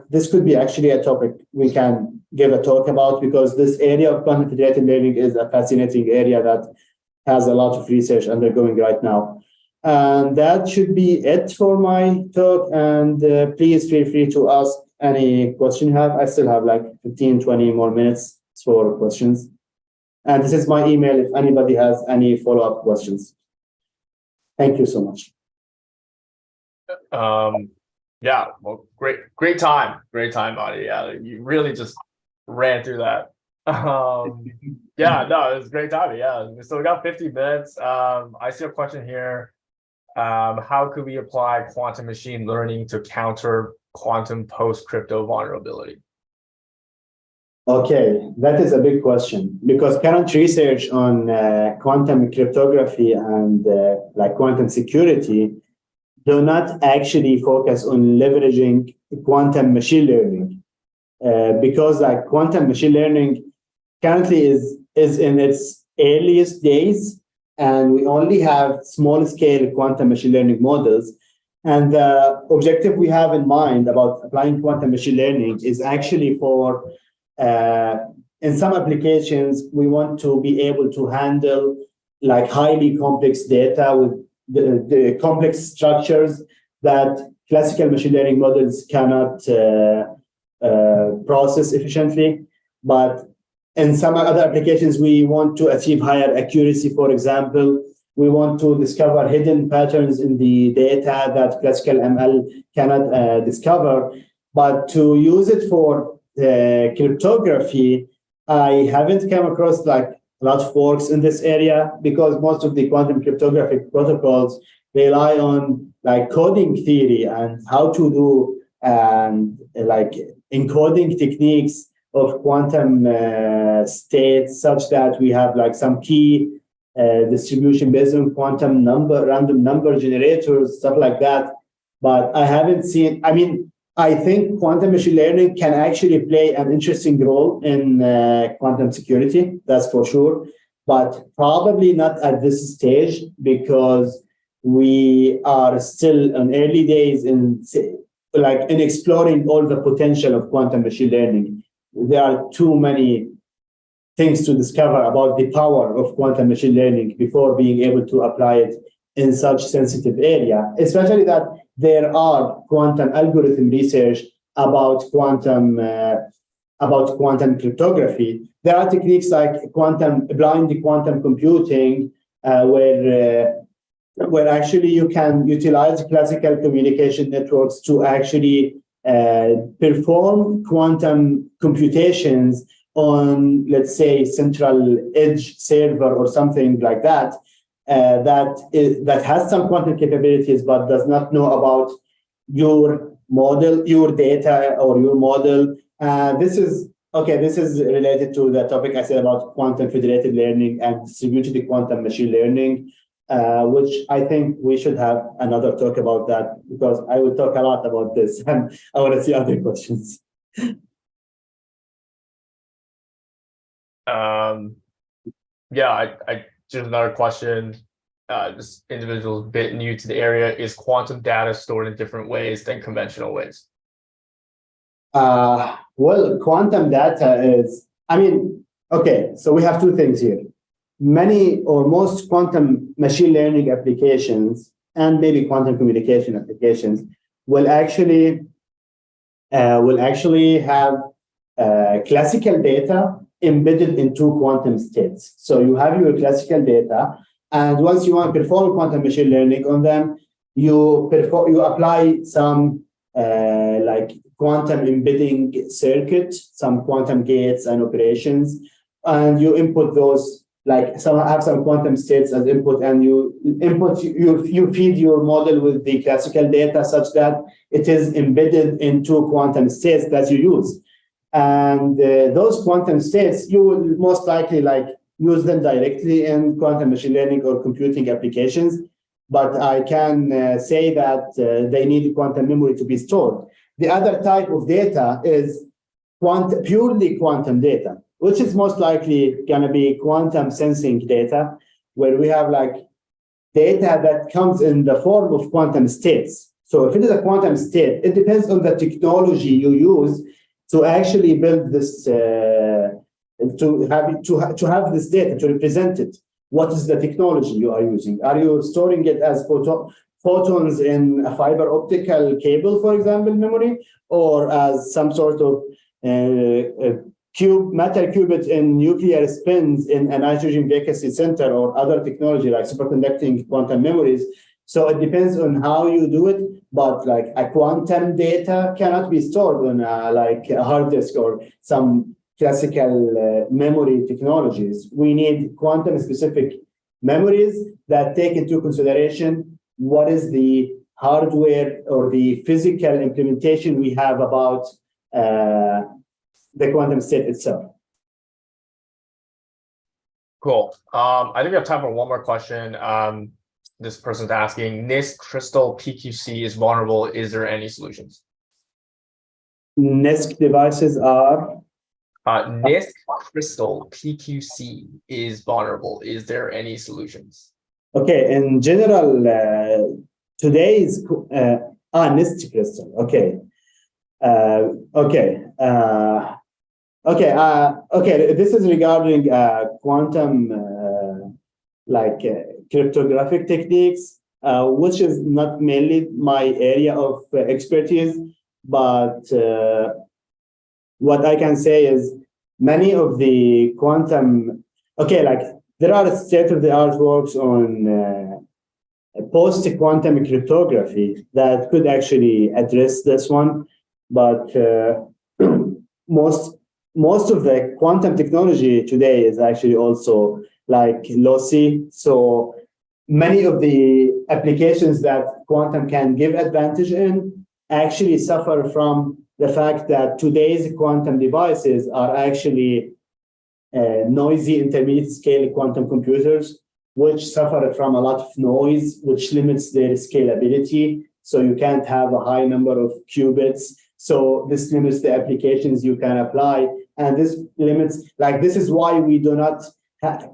S2: this could be actually a topic we can give a talk about, because this area of quantum federated learning is a fascinating area that has a lot of research undergoing right now. And that should be it for my talk. And please feel free to ask any question you have. I still have 15, 20 more minutes for questions. And this is my email if anybody has any follow-up questions. Thank you so much.
S1: Yeah, well, great time, Adi. Yeah, you really just ran through that. Yeah, no, it was a great time. Yeah, so we got 50 minutes. I see a question here. How could we apply quantum machine learning to counter quantum post-crypto vulnerability?
S2: Okay, that is a big question because current research on quantum cryptography and like quantum security do not actually focus on leveraging quantum machine learning because like quantum machine learning currently is in its earliest days, and we only have small scale quantum machine learning models. And the objective we have in mind about applying quantum machine learning is actually for in some applications, we want to be able to handle like highly complex data with the complex structures that classical machine learning models cannot process efficiently. But in some other applications, we want to achieve higher accuracy. For example, we want to discover hidden patterns in the data that classical ML cannot discover. But to use it for cryptography, I haven't come across like a lot of works in this area because most of the quantum cryptographic protocols rely on like coding theory and how to do like encoding techniques of quantum states such that we have like some key distribution based on quantum random number generators, stuff like that. But I haven't seen, I mean, I think quantum machine learning can actually play an interesting role in quantum security, that's for sure, but probably not at this stage because we are still in early days in exploring all the potential of quantum machine learning. There are too many things to discover about the power of quantum machine learning before being able to apply it in such sensitive area, especially that there are quantum algorithm research about quantum cryptography. There are techniques like blind quantum computing, where actually you can utilize classical communication networks to actually perform quantum computations on, let's say, central edge server or something like that. That has some quantum capabilities, but does not know about your model, your data, or your model. This is related to the topic I said about quantum federated learning and distributed quantum machine learning, which I think we should have another talk about that because I will talk a lot about this, and I want to see other questions.
S1: Yeah, I just another question. This individual is a bit new to the area. Is quantum data stored in different ways than conventional ways?
S2: Well, quantum data is, okay, so we have two things here. Many or most quantum machine learning applications and maybe quantum communication applications will actually have classical data embedded into quantum states. So you have your classical data, and once you want to perform quantum machine learning on them, you apply some like quantum embedding circuit, some quantum gates and operations, and you input those, like have some quantum states as input, and you feed your model with the classical data such that it is embedded into quantum states that you use. And those quantum states, you will most likely use them directly in quantum machine learning or computing applications. But I can say that they need quantum memory to be stored. The other type of data is purely quantum data, which is most likely going to be quantum sensing data, where we have data that comes in the form of quantum states. So if it is a quantum state, it depends on the technology you use to actually build this, to have this data, to represent it. What is the technology you are using? Are you storing it as photons in a fiber optical cable, for example, memory, or as some sort of matter qubit in nuclear spins in a nitrogen vacancy center, or other technology like superconducting quantum memories? So it depends on how you do it, but a quantum data cannot be stored on a hard disk or some classical memory technologies. We need quantum-specific memories that take into consideration what is the hardware or the physical implementation we have about the quantum state itself.
S1: Cool. I think we have time for one more question. This person's asking, NIST crystal PQC is vulnerable. Is there any solutions?
S2: NIST devices are?
S1: NIST crystal PQC is vulnerable. Is there any solutions?
S2: Okay, in general, today's NIST crystal. Okay. Okay. This is regarding quantum cryptographic techniques, which is not mainly my area of expertise, but what I can say is many of the quantum, there are state-of-the-art works on post-quantum cryptography that could actually address this one, but most of the quantum technology today is actually also lossy. So many of the applications that quantum can give advantage in actually suffer from the fact that today's quantum devices are actually noisy intermediate scale quantum computers, which suffer from a lot of noise, which limits their scalability. So you can't have a high number of qubits. So this limits the applications you can apply. And this limits, this is why we do not have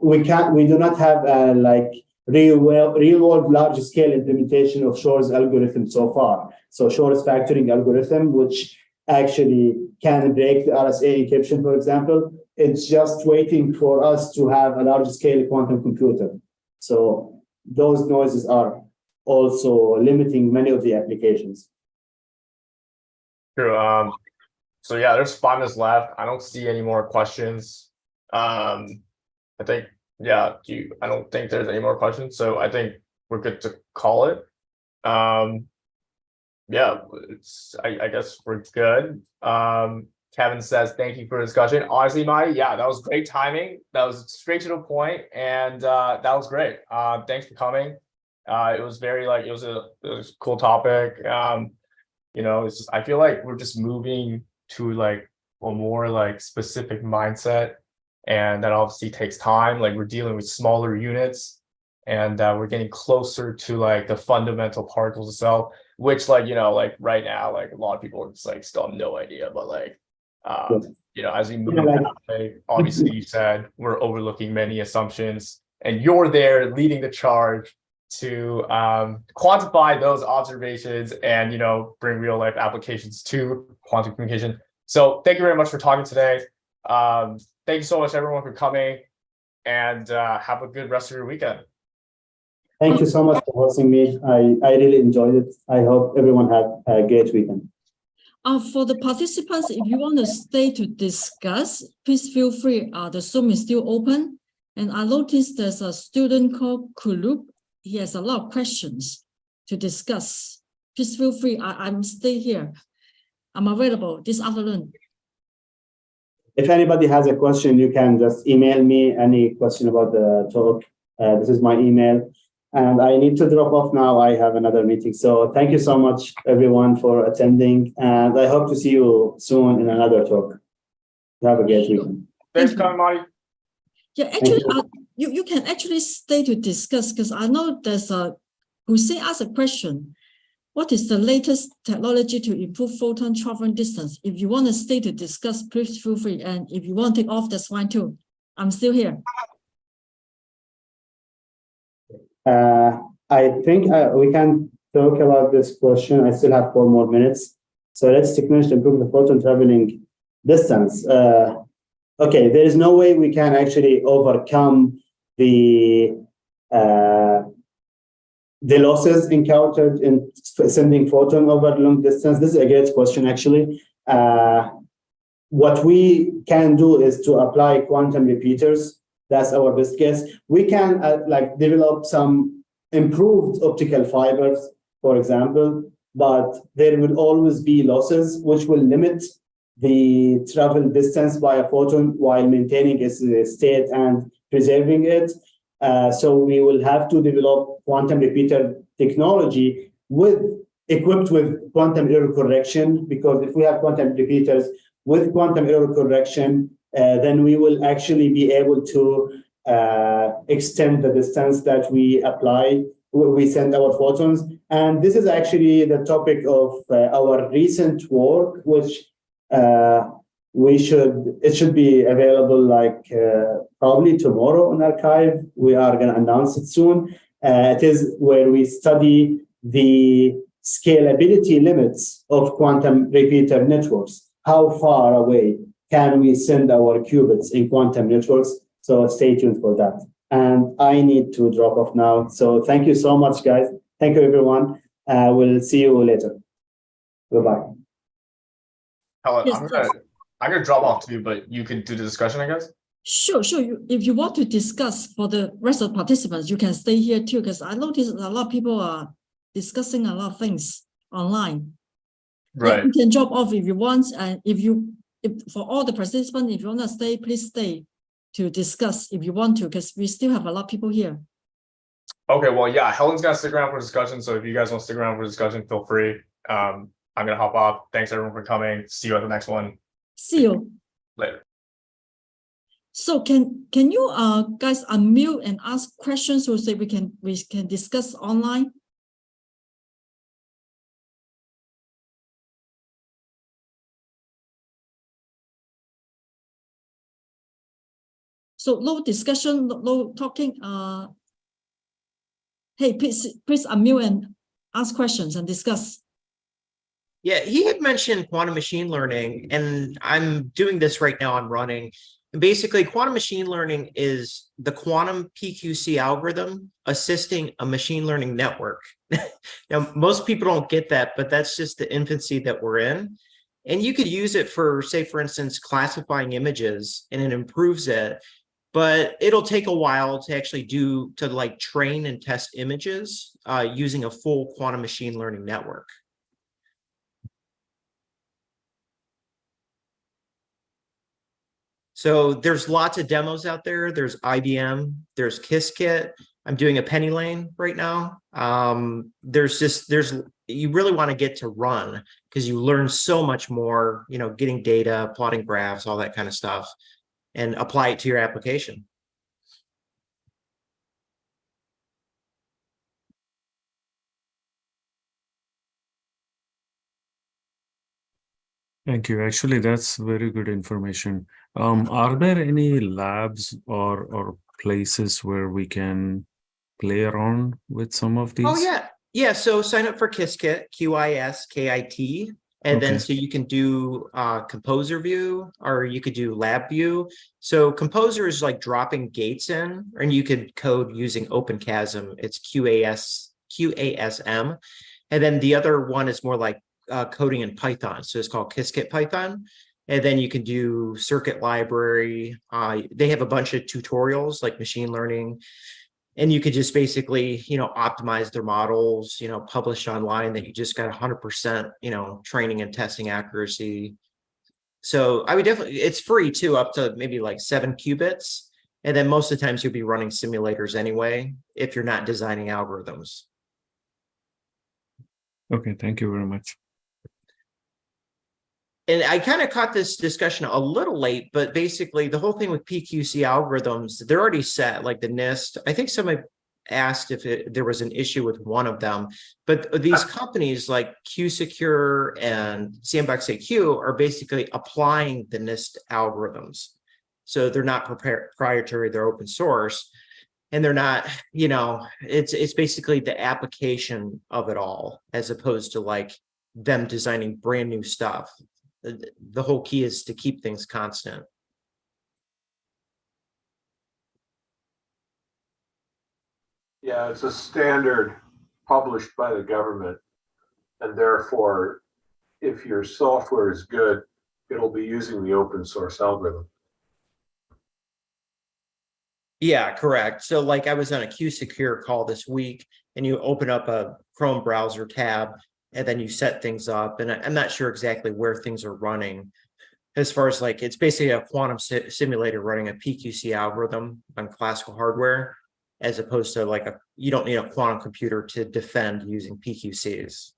S2: real world large scale implementation of Shor's algorithm so far. So Shor's factoring algorithm, which actually can break the RSA encryption, for example, it's just waiting for us to have a large scale quantum computer. So those noises are also limiting many of the applications.
S1: True. So yeah, there's 5 minutes left. I don't see any more questions. I think, I don't think there's any more questions. So I think we're good to call it. I guess we're good. Kevin says, thank you for the discussion. Honestly, Mai, that was great timing. That was straight to the point, and that was great. Thanks for coming. It was very it was a cool topic. It's just, I feel like we're just moving to a more specific mindset, and that obviously takes time. We're dealing with smaller units, and we're getting closer to the fundamental particles itself, which right now, a lot of people are just still have no idea, but as we move, obviously you said we're overlooking many assumptions, and you're there leading the charge to quantify those observations and bring real life applications to quantum communication. So thank you very much for talking today. Thank you so much everyone for coming, and have a good rest of your weekend.
S2: Thank you so much for hosting me. I really enjoyed it. I hope everyone had a great weekend.
S3: For the participants, if you want to stay to discuss, please feel free. The Zoom is still open. And I noticed there's a student called Kulub. He has a lot of questions to discuss. Please feel free. I'm stay here. I'm available this afternoon.
S2: If anybody has a question, you can just email me any question about the talk. This is my email. And I need to drop off now. I have another meeting. So thank you so much, everyone, for attending. And I hope to see you soon in another talk. Have a great weekend.
S1: Thanks for coming, Marty.
S3: Yeah, actually, you can actually stay to discuss, because I know there's Hussein asked a question. What is the latest technology to improve photon traveling distance? If you want to stay to discuss, please feel free. And if you want to take off, that's fine too. I'm still here.
S2: I think we can talk about this question. I still have 4 more minutes. So let's technology to improve the photon traveling distance. Okay, there is no way we can actually overcome the losses encountered in sending photon over long distance. This is a great question, actually. What we can do is to apply quantum repeaters. That's our best guess. We can develop some improved optical fibers, for example, but there will always be losses, which will limit the travel distance by a photon while maintaining its state and preserving it. So we will have to develop quantum repeater technology equipped with quantum error correction, because if we have quantum repeaters with quantum error correction, then we will actually be able to extend the distance that we send our photons. And this is actually the topic of our recent work, which it should be available like probably tomorrow on arXiv. We are going to announce it soon. It is where we study the scalability limits of quantum repeater networks. How far away can we send our qubits in quantum networks? So stay tuned for that. And I need to drop off now. So thank you so much, guys. Thank you, everyone. We'll see you later. Goodbye.
S1: Helen,
S3: Yes,
S1: I'm gonna drop off too, but you can do the discussion, I guess.
S3: Sure. If you want to discuss for the rest of the participants, you can stay here too, because I noticed a lot of people are discussing a lot of things online.
S1: Right.
S3: Yeah, you can drop off if you want, and if for all the participants, if you want to stay, please stay to discuss if you want to, because we still have a lot of people here.
S1: Okay, well, yeah, Helen's gonna stick around for discussion. So if you guys want to stick around for discussion, feel free. I'm gonna hop off. Thanks everyone for coming. See you at the next one.
S3: See you
S1: Later.
S3: So can you guys unmute and ask questions so that we can discuss online? So no discussion, no talking. Hey, please unmute and ask questions and discuss.
S4: Yeah, he had mentioned quantum machine learning, and I'm doing this right now. I'm running. And basically, quantum machine learning is the quantum PQC algorithm assisting a machine learning network. Now, most people don't get that, but that's just the infancy that we're in. And you could use it for, say, for instance, classifying images, and it improves it. But it'll take a while to actually train and test images using a full quantum machine learning network. So there's lots of demos out there. There's IBM, there's Qiskit. I'm doing a penny lane right now. You really want to get to run because you learn so much more, getting data, plotting graphs, all that kind of stuff, and apply it to your application.
S5: Thank you. Actually, that's very good information. Are there any labs or places where we can play around with some of these?
S4: Oh, yeah. Yeah. So sign up for Qiskit, QISKIT. And then so you can do Composer View, or you could do Lab View. So Composer is like dropping gates in, and you could code using OpenChasm. It's QASM. And then the other one is more like coding in Python. So it's called Qiskit Python. And then you can do circuit library. They have a bunch of tutorials like machine learning. And you could just basically, optimize their models, publish online that you just got 100%, training and testing accuracy. So I would definitely, it's free too, up to maybe like 7 qubits. And then most of the times you'll be running simulators anyway, if you're not designing algorithms.
S5: Okay, thank you very much.
S4: And I kind of caught this discussion a little late, but basically the whole thing with PQC algorithms, they're already set, like the NIST. I think somebody asked if there was an issue with one of them, but these companies like QSecure and Sandbox AQ are basically applying the NIST algorithms. So they're not proprietary, they're open source. And they're not, it's basically the application of it all, as opposed to like them designing brand new stuff. The whole key is to keep things constant.
S6: Yeah, it's a standard published by the government. And therefore, if your software is good, it'll be using the open source algorithm.
S4: Yeah, correct. So like I was on a QSecure call this week, and you open up a Chrome browser tab, and then you set things up. And I'm not sure exactly where things are running, as far as like, it's basically a quantum simulator running a PQC algorithm on classical hardware, as opposed to like you don't need a quantum computer to defend using PQCs.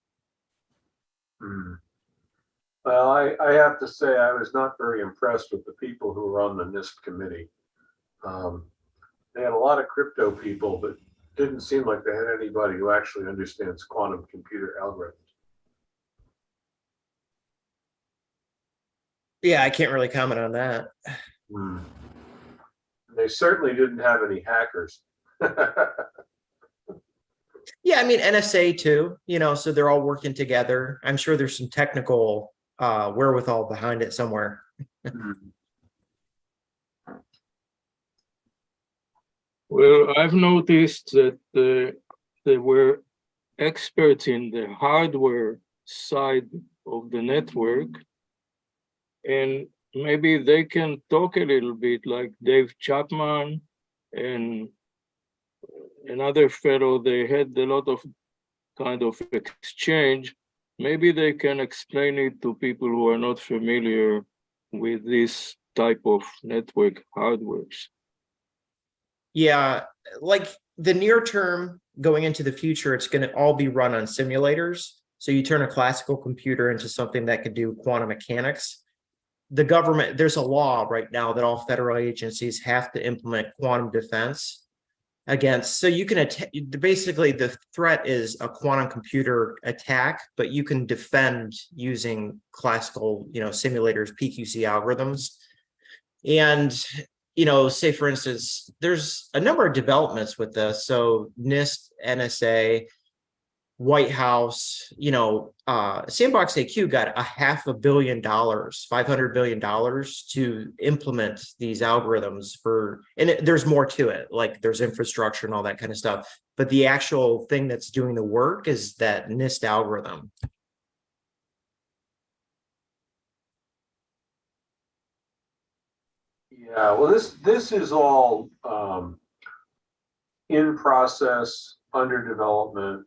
S6: Well, I have to say I was not very impressed with the people who were on the NIST committee. They had a lot of crypto people, but didn't seem like they had anybody who actually understands quantum computer algorithms.
S4: Yeah, I can't really comment on that.
S6: They certainly didn't have any hackers.
S4: Yeah, I mean, NSA too, so they're all working together. I'm sure there's some technical wherewithal behind it somewhere.
S7: Well, I've noticed that there were experts in the hardware side of the network, and maybe they can talk a little bit, like Dave Chapman and another fellow. They had a lot of kind of exchange. Maybe they can explain it to people who are not familiar with this type of network hardwares.
S4: Yeah, like the near term going into the future, it's going to all be run on simulators. So you turn a classical computer into something that could do quantum mechanics. The government, there's a law right now that all federal agencies have to implement quantum defense against. So you can basically the threat is a quantum computer attack, but you can defend using classical, simulators, PQC algorithms. And say for instance, there's a number of developments with this. So NIST, NSA, White House, Sandbox AQ got $500 million, $500 billion to implement these algorithms and there's more to it, like there's infrastructure and all that kind of stuff. But the actual thing that's doing the work is that NIST algorithm.
S6: Yeah, well, this is all in process, under development,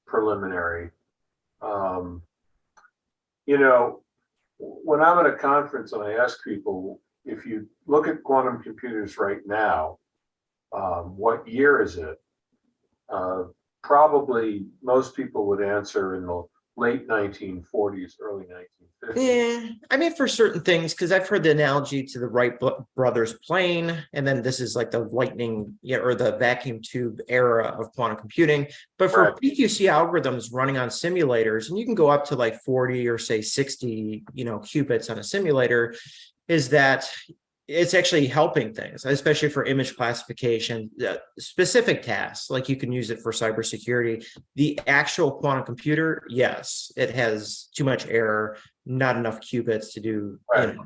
S6: preliminary. When I'm at a conference and I ask people, if you look at quantum computers right now, what year is it? Probably most people would answer in the late 1940s, early 1950s.
S4: Yeah, I mean, for certain things, because I've heard the analogy to the Wright brothers plane, and then this is like the lightning or the vacuum tube era of quantum computing. But for
S6: Right.
S4: PQC algorithms running on simulators, and you can go up to like 40 or say 60, qubits on a simulator, is that it's actually helping things, especially for image classification, specific tasks, like you can use it for cybersecurity. The actual quantum computer, yes, it has too much error, not enough qubits to do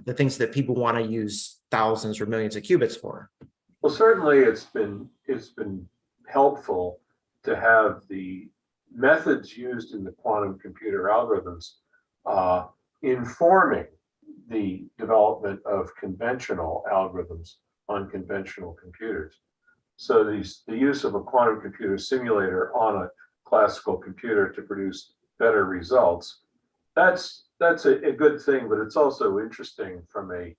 S4: the things that people want to use thousands or millions of qubits for.
S6: Well, certainly it's been helpful to have the methods used in the quantum computer algorithms informing the development of conventional algorithms on conventional computers. So the use of a quantum computer simulator on a classical computer to produce better results, that's a good thing, but it's also interesting from a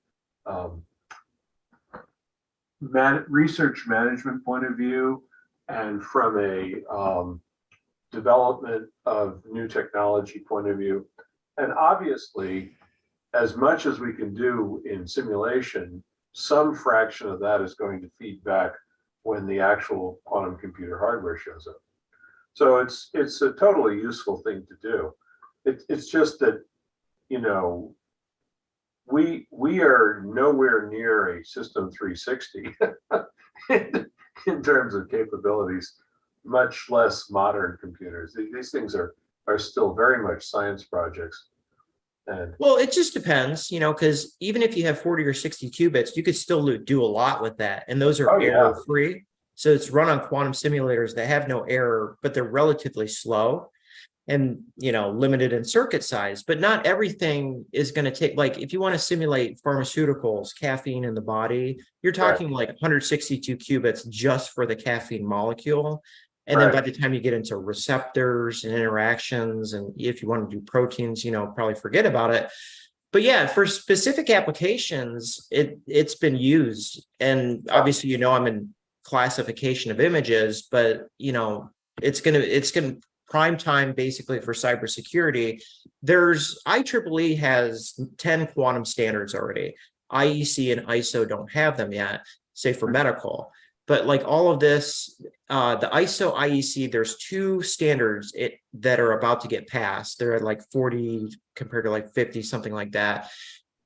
S6: research management point of view and from a development of new technology point of view. And obviously, as much as we can do in simulation, some fraction of that is going to feed back when the actual quantum computer hardware shows up. So it's a totally useful thing to do. It's just that, we are nowhere near a System 360 in terms of capabilities, much less modern computers. These things are still very much science projects.
S4: Well, it just depends, because even if you have 40 or 60 qubits, you could still do a lot with that. And those are error-free. So it's run on quantum simulators that have no error, but they're relatively slow and, limited in circuit size. But not everything is going to take, like, if you want to simulate pharmaceuticals, caffeine in the body, you're talking like 162 qubits just for the caffeine molecule. And then by the time you get into receptors and interactions, and if you want to do proteins, probably forget about it. But yeah, for specific applications, it's been used. And obviously, I'm in classification of images, but it's gonna prime time basically for cybersecurity. IEEE has 10 quantum standards already. IEC and ISO don't have them yet, say for medical. But like all of this, the ISO IEC, there's two standards that are about to get passed. They're at like 40 compared to like 50, something like that.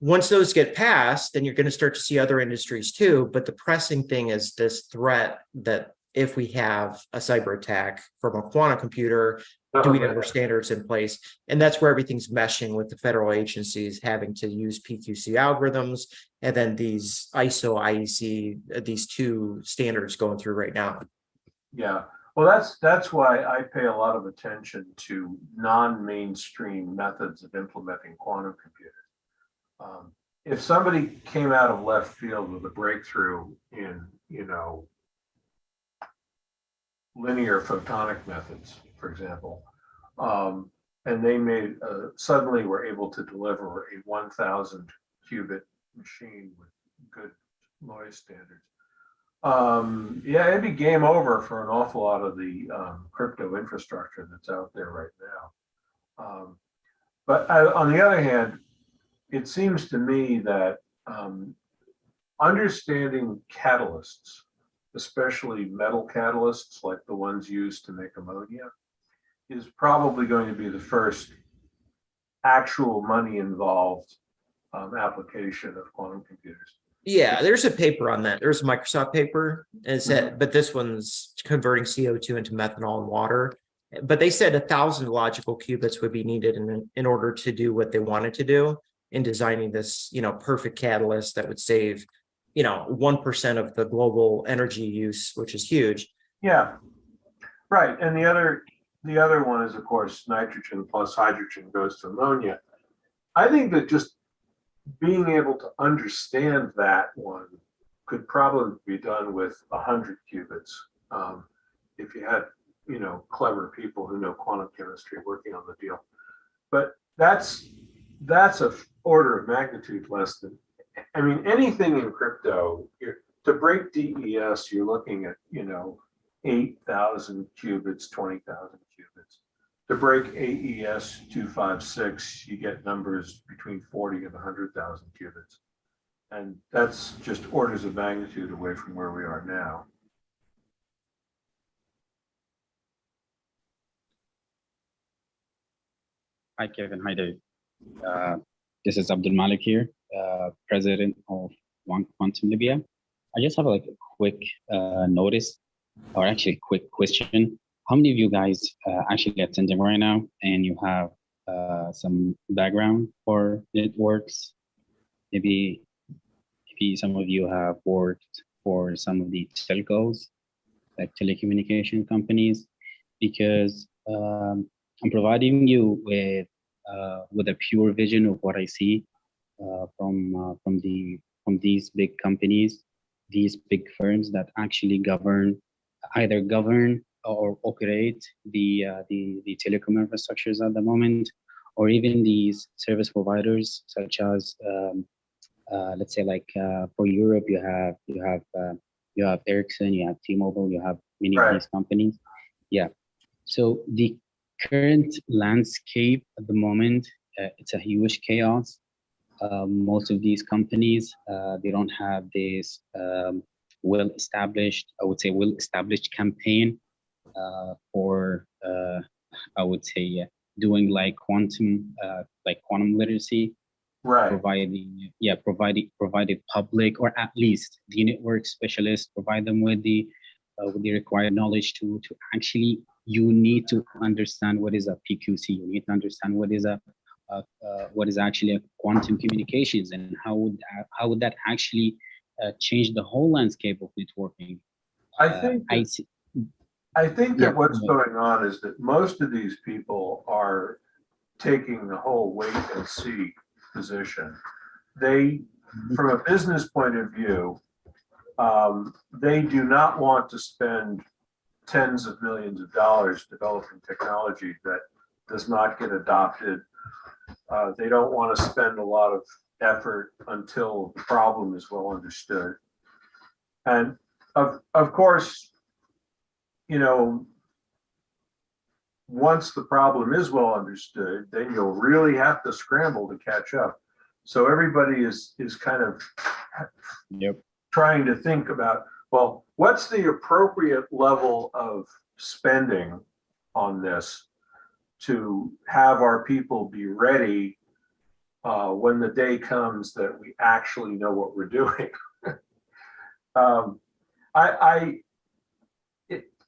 S4: Once those get passed, then you're going to start to see other industries too. But the pressing thing is this threat that if we have a cyber attack from a quantum computer, do we have our standards in place? And that's where everything's meshing with the federal agencies having to use PQC algorithms, and then these ISO, IEC, these two standards going through right now.
S6: Yeah, well, that's why I pay a lot of attention to non-mainstream methods of implementing quantum computers. If somebody came out of left field with a breakthrough in, linear photonic methods, for example, and they suddenly were able to deliver a 1,000 qubit machine with good noise standards. Yeah, it'd be game over for an awful lot of the crypto infrastructure that's out there right now. But on the other hand, it seems to me that understanding catalysts, especially metal catalysts like the ones used to make ammonia, is probably going to be the first actual money involved application of quantum computers.
S4: Yeah, there's a paper on that. There's a Microsoft paper, but this one's converting CO2 into methanol and water. But they said 1,000 logical qubits would be needed in order to do what they wanted to do in designing this, perfect catalyst that would save, 1% of the global energy use, which is huge.
S6: Yeah, right. And the other one is, of course, nitrogen plus hydrogen goes to ammonia. I think that just being able to understand that one could probably be done with 100 qubits if you had, clever people who know quantum chemistry working on the deal. But that's a order of magnitude less than. I mean, anything in crypto, to break DES, you're looking at 8,000 qubits, 20,000 qubits. To break AES 256, you get numbers between 40 and 100,000 qubits. And that's just orders of magnitude away from where we are now.
S8: Hi, Kevin. Hi, Dave. This is Abdul Malik here, president of One Quantum Libya. I just have a quick notice, or actually quick question. How many of you guys actually attending right now, and you have some background for networks? Maybe some of you have worked for some of the telcos, like telecommunication companies, because I'm providing you with a pure vision of what I see from these big companies, these big firms that actually either govern or operate the telecom infrastructures at the moment, or even these service providers such as let's say for Europe you have Ericsson, you have T-Mobile, you have many of these companies. Yeah. So the current landscape at the moment, it's a huge chaos. Most of these companies, they don't have this well-established campaign for I would say doing quantum literacy,
S6: right?
S8: Provided public, or at least the network specialists provide them with the required knowledge to actually. You need to understand what is a PQC. You need to understand what is actually a quantum communications, and how would that actually change the whole landscape of networking.
S6: I think that what's going on is that most of these people are taking the whole wait and see position. They, from a business point of view, they do not want to spend tens of millions of dollars developing technology that does not get adopted. They don't want to spend a lot of effort until the problem is well understood. And of course, you know, once the problem is well understood, then you'll really have to scramble to catch up. So everybody is kind of trying to think about, well, what's the appropriate level of spending on this to have our people be ready when the day comes that we actually know what we're doing.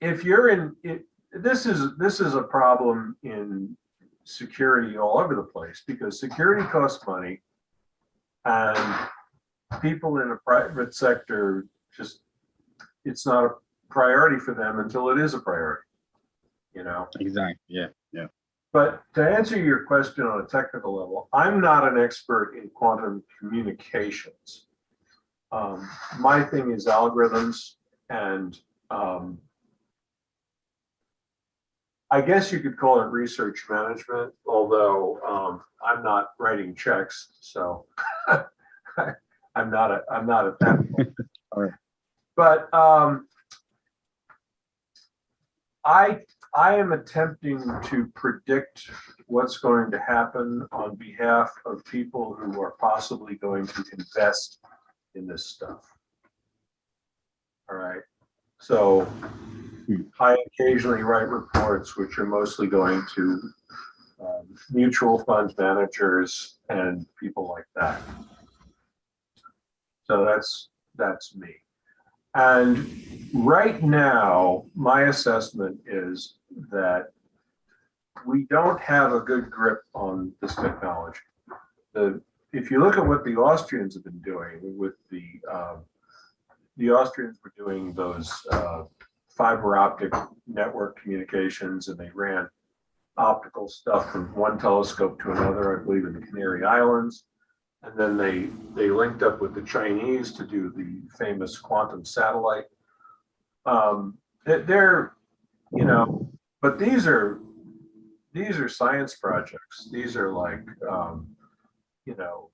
S6: If you're in it, this is a problem in security all over the place, because security costs money, and people in the private sector just, it's not a priority for them until it is a priority, you know?
S8: Exactly. Yeah. Yeah.
S6: But to answer your question on a technical level, I'm not an expert in quantum communications. My thing is algorithms, and I guess you could call it research management, although I'm not writing checks, so I'm not at that point.
S8: All right.
S6: But I am attempting to predict what's going to happen on behalf of people who are possibly going to invest in this stuff. All right. So I occasionally write reports which are mostly going to mutual fund managers and people like that. So that's me. And right now, my assessment is that we don't have a good grip on this technology. If you look at what the Austrians have been doing with the Austrians were doing those fiber optic network communications, and they ran optical stuff from one telescope to another, I believe in the Canary Islands. And then they linked up with the Chinese to do the famous quantum satellite. They're, you know, but these are science projects. These are like, you know,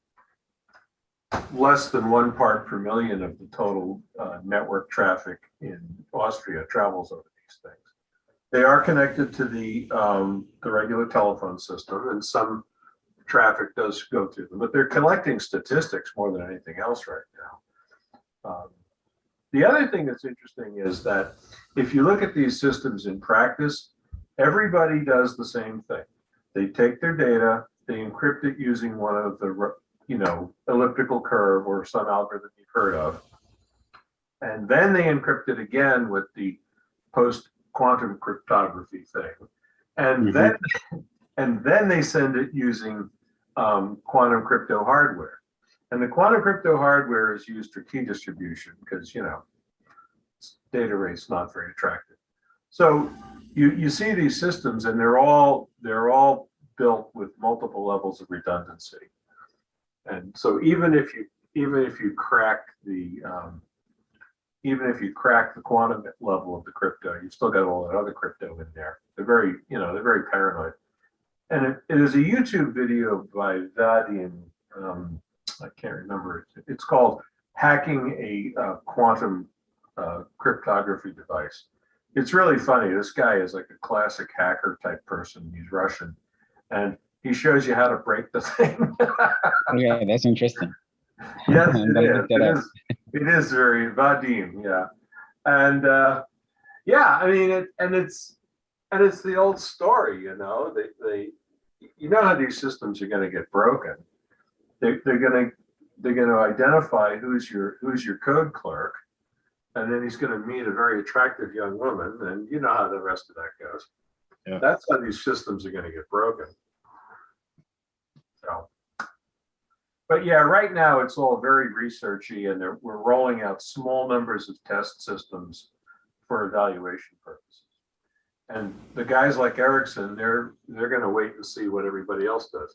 S6: less than 1 part per million of the total network traffic in Austria travels over these things. They are connected to the regular telephone system, and some traffic does go through them, but they're collecting statistics more than anything else right now. The other thing that's interesting is that if you look at these systems in practice, everybody does the same thing. They take their data, they encrypt it using one of the, you know, elliptical curve or some algorithm you've heard of, and then they encrypt it again with the post-quantum cryptography thing, and then they send it using quantum crypto hardware. And the quantum crypto hardware is used for key distribution because, you know, data rate's not very attractive. So you see these systems, and they're all built with multiple levels of redundancy. And so even if you crack the quantum level of the crypto, you've still got all that other crypto in there. They're very paranoid. And it is a YouTube video by Vadim. I can't remember it. It's called "Hacking a Quantum Cryptography Device." It's really funny. This guy is like a classic hacker type person. He's Russian, and he shows you how to break the thing.
S8: Yeah, that's interesting.
S6: Yes, it is very Vadim. Yeah, and yeah, I mean, it's the old story. You know, you know how these systems are going to get broken. They're going to identify who's your code clerk, and then he's going to meet a very attractive young woman, and you know how the rest of that goes. Yeah. That's how these systems are going to get broken. So, but yeah, right now it's all very researchy, and we're rolling out small numbers of test systems for evaluation purposes. And the guys like Ericsson, they're going to wait and see what everybody else does.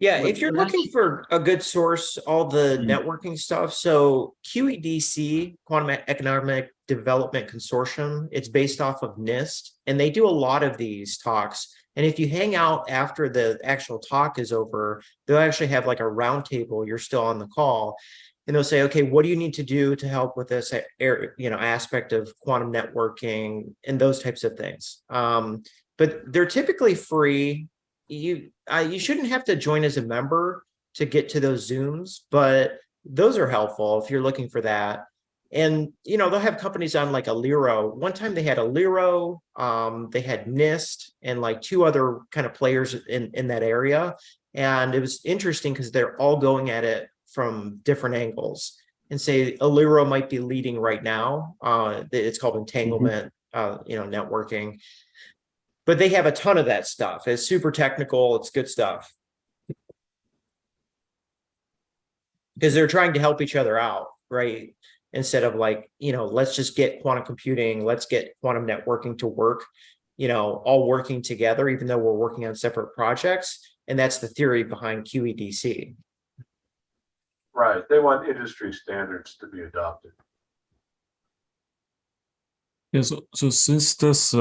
S4: Yeah,
S3: What
S4: if you're
S3: branch?
S4: looking for a good source, all the networking stuff. So QEDC, Quantum Economic Development Consortium, it's based off of NIST, and they do a lot of these talks. And if you hang out after the actual talk is over, they'll actually have like a roundtable. You're still on the call, and they'll say, okay, what do you need to do to help with this aspect of quantum networking and those types of things. But they're typically free. You shouldn't have to join as a member to get to those Zooms, but those are helpful if you're looking for that. And they'll have companies on like Aliro. One time they had Aliro, they had NIST, and like two other kind of players in that area. And it was interesting because they're all going at it from different angles. And say Aliro might be leading right now. It's called entanglement, networking. But they have a ton of that stuff. It's super technical. It's good stuff. Because they're trying to help each other out, right? Instead of like, let's just get quantum computing, let's get quantum networking to work, all working together, even though we're working on separate projects. And that's the theory behind QEDC.
S6: Right. They want industry standards to be adopted.
S5: Yeah, so since this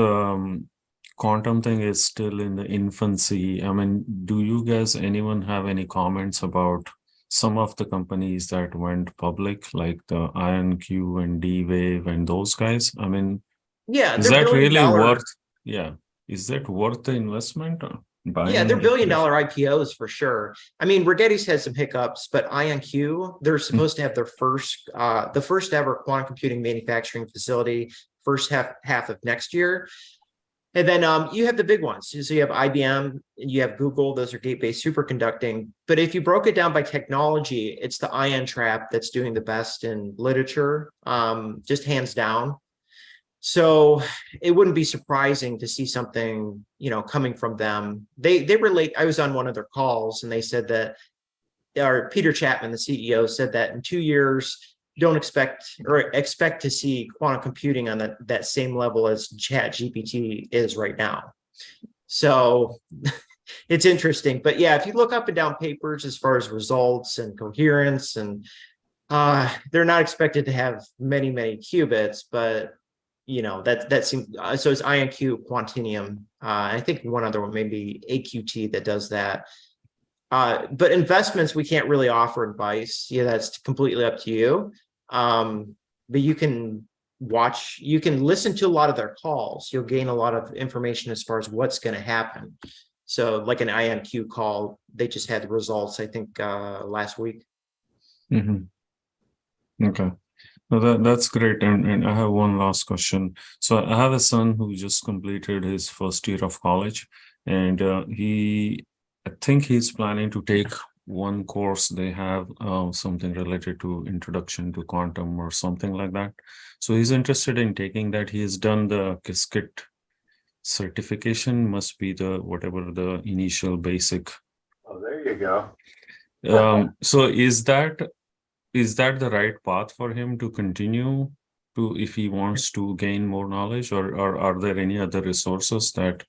S5: quantum thing is still in the infancy, I mean, do you guys, anyone have any comments about some of the companies that went public, like the IonQ and D-Wave and those guys? I mean,
S4: yeah,
S5: is that really
S4: billion-dollar.
S5: worth? Yeah, is that worth the investment?
S4: Yeah, they're billion-dollar IPOs for sure. I mean, Rigetti's had some hiccups, but IonQ, they're supposed to have their the first ever quantum computing manufacturing facility first half of next year. And then you have the big ones. So you have IBM, you have Google. Those are gate-based superconducting. But if you broke it down by technology, it's the ion trap that's doing the best in literature, just hands down. So it wouldn't be surprising to see something, coming from them. They relate. I was on one of their calls, and they said that, or Peter Chapman, the CEO, said that in 2 years, don't expect to see quantum computing on that same level as ChatGPT is right now. So it's interesting. But yeah, if you look up and down papers as far as results and coherence, and they're not expected to have many qubits, but that seems so. It's IonQ, Quantinium. I think one other one, maybe AQT, that does that. But investments, we can't really offer advice. Yeah, that's completely up to you. But you can listen to a lot of their calls. You'll gain a lot of information as far as what's going to happen. So like an IonQ call, they just had the results, I think, last week.
S5: Okay. No, that's great. And I have one last question. So I have a son who just completed his first year of college, and I think he's planning to take one course. They have something related to introduction to quantum or something like that. So he's interested in taking that. He has done the Qiskit certification, must be whatever the initial basic.
S6: Oh, there you go.
S5: So is that the right path for him to continue to, if he wants to gain more knowledge, or are there any other resources that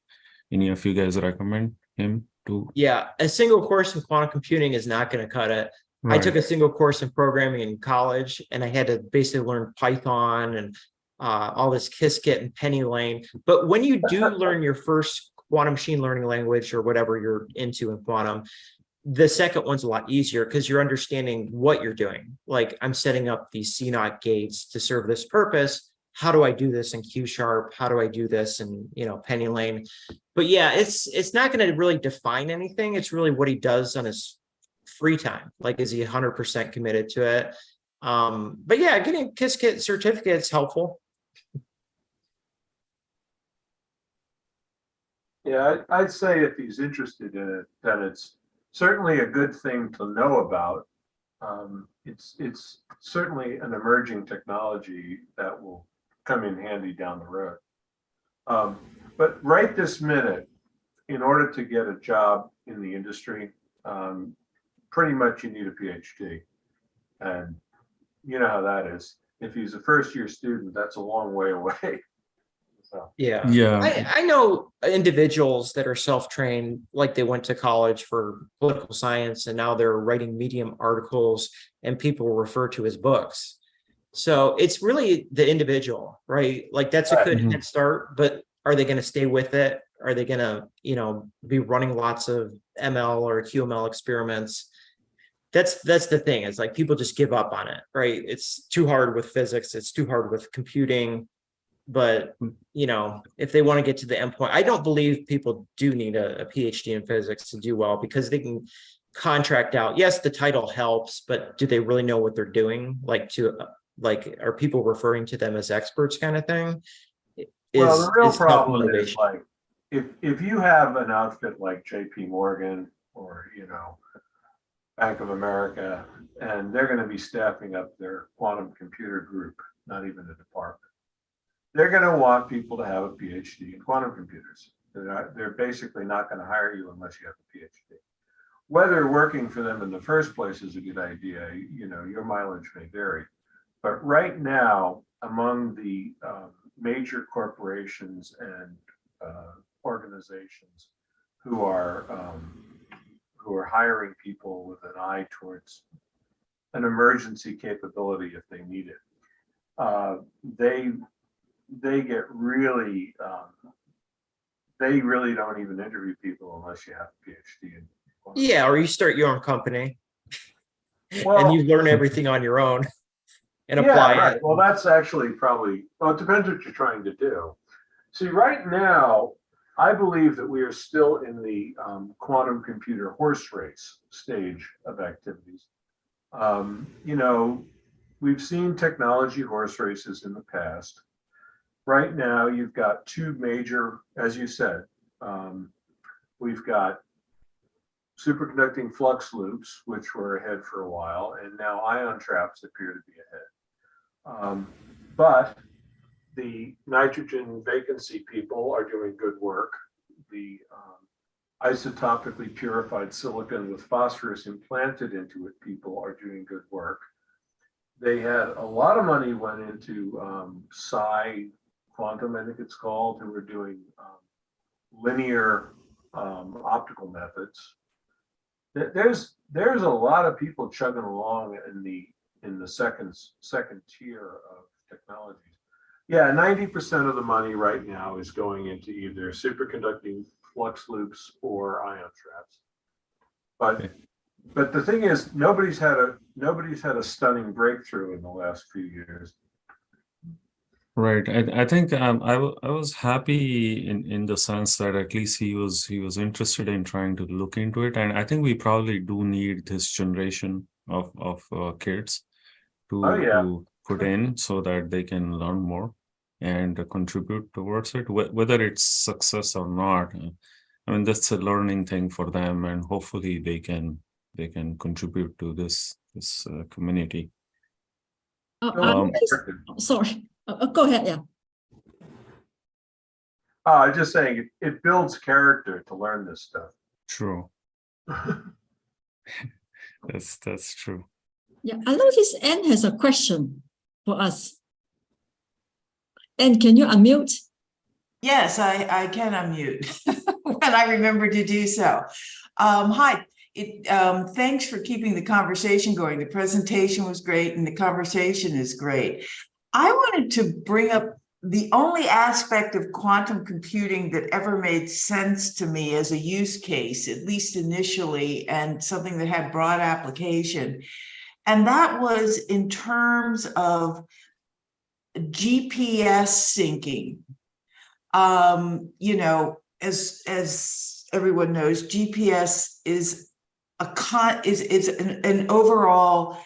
S5: any of you guys recommend him to?
S4: Yeah, a single course in quantum computing is not going to cut it. Right. I took a single course in programming in college, and I had to basically learn Python and all this Qiskit and Penny Lane. But when you do learn your first quantum machine learning language or whatever you're into in quantum, the second one's a lot easier because you're understanding what you're doing. Like, I'm setting up these CNOT gates to serve this purpose. How do I do this in Q#? How do I do this in, Penny Lane? But yeah, it's not going to really define anything. It's really what he does on his free time. Like, is he 100% committed to it? But yeah, getting Qiskit certificate is helpful.
S6: Yeah, I'd say if he's interested in it, then it's certainly a good thing to know about. It's certainly an emerging technology that will come in handy down the road. But right this minute, in order to get a job in the industry, pretty much you need a PhD. And you know how that is. If he's a first-year student, that's a long way away. So
S4: Yeah.
S5: Yeah.
S4: I know individuals that are self-trained, like they went to college for political science and now they're writing Medium articles and people refer to as books. So it's really the individual, right? Like that's a good
S5: Mhm.
S4: head start, but are they going to stay with it? Are they going to, be running lots of ML or QML experiments? That's the thing. It's like people just give up on it, right? It's too hard with physics. It's too hard with computing. But if they want to get to the endpoint, I don't believe people do need a PhD in physics to do well because they can contract out. Yes, the title helps, but do they really know what they're doing? Are people referring to them as experts, kind of thing?
S6: well, the real
S4: Is
S6: problem is
S4: self-motivation.
S6: like if you have an outfit like JP Morgan or Bank of America, and they're going to be staffing up their quantum computer group, not even a department. They're going to want people to have a PhD in quantum computers. They're basically not going to hire you unless you have a PhD. Whether working for them in the first place is a good idea, your mileage may vary. But right now, among the major corporations and organizations who are hiring people with an eye towards an emergency capability if they need it, they get really, they really don't even interview people unless you have a PhD.
S4: Yeah, or you start your own company
S6: Well,
S4: and you learn everything on your own and
S6: yeah,
S4: apply
S6: right.
S4: it.
S6: Well, that's actually probably, it depends what you're trying to do. See, right now, I believe that we are still in the quantum computer horse race stage of activities. We've seen technology horse races in the past. Right now, you've got two major, as you said, we've got superconducting flux loops, which were ahead for a while, and now ion traps appear to be ahead. But the nitrogen vacancy people are doing good work. The isotopically purified silicon with phosphorus implanted into it people are doing good work. They had a lot of money went into psi quantum, I think it's called, who were doing linear optical methods. There's a lot of people chugging along in the second tier of technologies. Yeah, 90% of the money right now is going into either superconducting flux loops or ion traps. But the thing is, nobody's had a stunning breakthrough in the last few years.
S5: Right. I think I was happy in the sense that at least he was interested in trying to look into it, and I think we probably do need this generation of kids to put in so that they can learn more and contribute towards it, whether it's success or not. I mean, that's a learning thing for them, and hopefully they can contribute to this community.
S3: Sorry. Go ahead. Yeah.
S6: I'm just saying it builds character to learn this stuff.
S5: True. That's true.
S3: Yeah, I notice Anne has a question for us. Anne, can you unmute?
S9: Yes, I can unmute when I remember to do so. Hi. Thanks for keeping the conversation going. The presentation was great and the conversation is great. I wanted to bring up the only aspect of quantum computing that ever made sense to me as a use case, at least initially, and something that had broad application. And that was in terms of GPS syncing. As everyone knows, GPS is an overall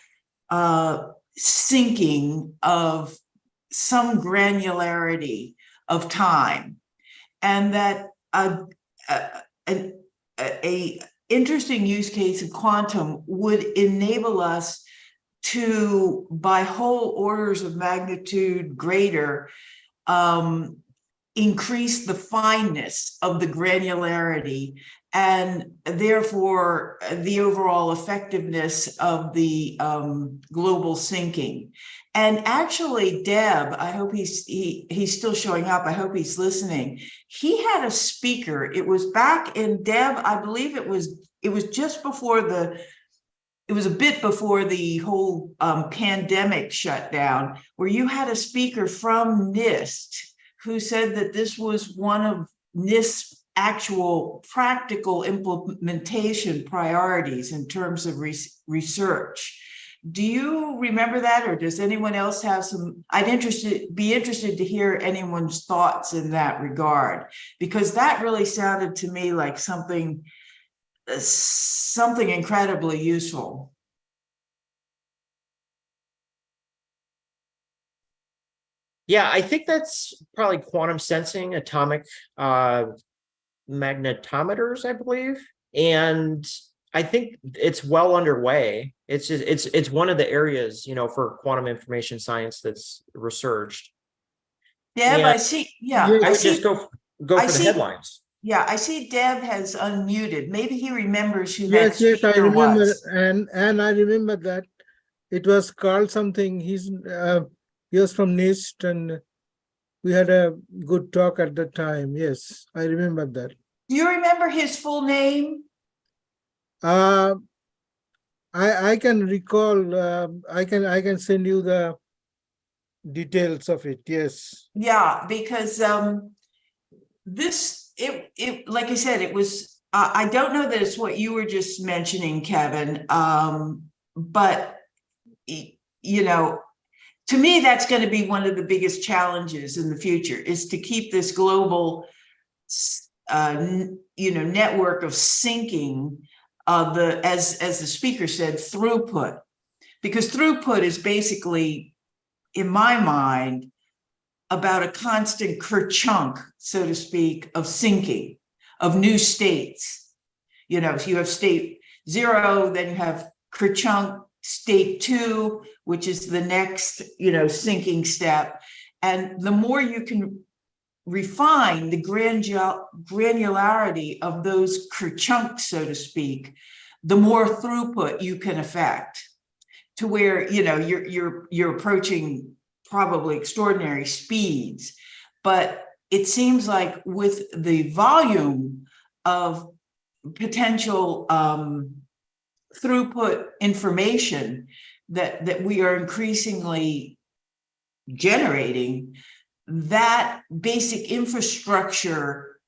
S9: syncing of some granularity of time, and that an interesting use case of quantum would enable us to, by whole orders of magnitude greater, increase the fineness of the granularity and therefore the overall effectiveness of the global syncing. And actually, Deb, I hope he's still showing up. I hope he's listening. He had a speaker. It was back in, Deb, I believe it was just before it was a bit before the whole pandemic shutdown, where you had a speaker from NIST who said that this was one of NIST's actual practical implementation priorities in terms of research. Do you remember that, or does anyone else have some? I'd be interested to hear anyone's thoughts in that regard, because that really sounded to me like something incredibly useful.
S4: Yeah, I think that's probably quantum sensing, atomic magnetometers, I believe. And I think it's well underway. It's just, it's one of the areas, for quantum information science that's researched.
S9: Deb,
S4: And
S9: I see. Yeah,
S7: Yes.
S4: I would just go for the headlines.
S9: Yeah, I see Deb has unmuted. Maybe he remembers who that
S10: Yes, I
S9: speaker
S10: remember,
S9: was.
S10: and I remember that it was called something. He was from NIST, and we had a good talk at the time. Yes, I remember that.
S9: Do you remember his full name?
S10: I can recall. I can send you the details of it. Yes.
S9: Yeah, because it like I said, it was. I don't know that it's what you were just mentioning, Kevin. But to me, that's going to be one of the biggest challenges in the future, is to keep this global, network of syncing as the speaker said, throughput, because throughput is basically, in my mind, about a constant kerchunk, so to speak, of syncing of new states. So you have state 0, then you have kerchunk state 2, which is the next, syncing step. And the more you can refine the granularity of those kerchunks, so to speak, the more throughput you can affect, to where, you're approaching probably extraordinary speeds. But it seems like with the volume of potential throughput information that we are increasingly generating, that basic infrastructure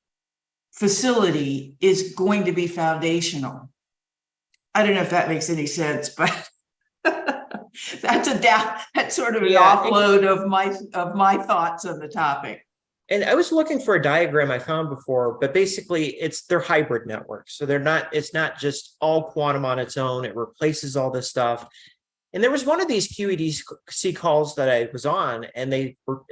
S9: facility is going to be foundational. I don't know if that makes any sense, but that's sort of an offload of my thoughts on the topic.
S4: And I was looking for a diagram I found before, but basically they're hybrid networks. So it's not just all quantum on its own. It replaces all this stuff. And there was one of these QEDC calls that I was on, and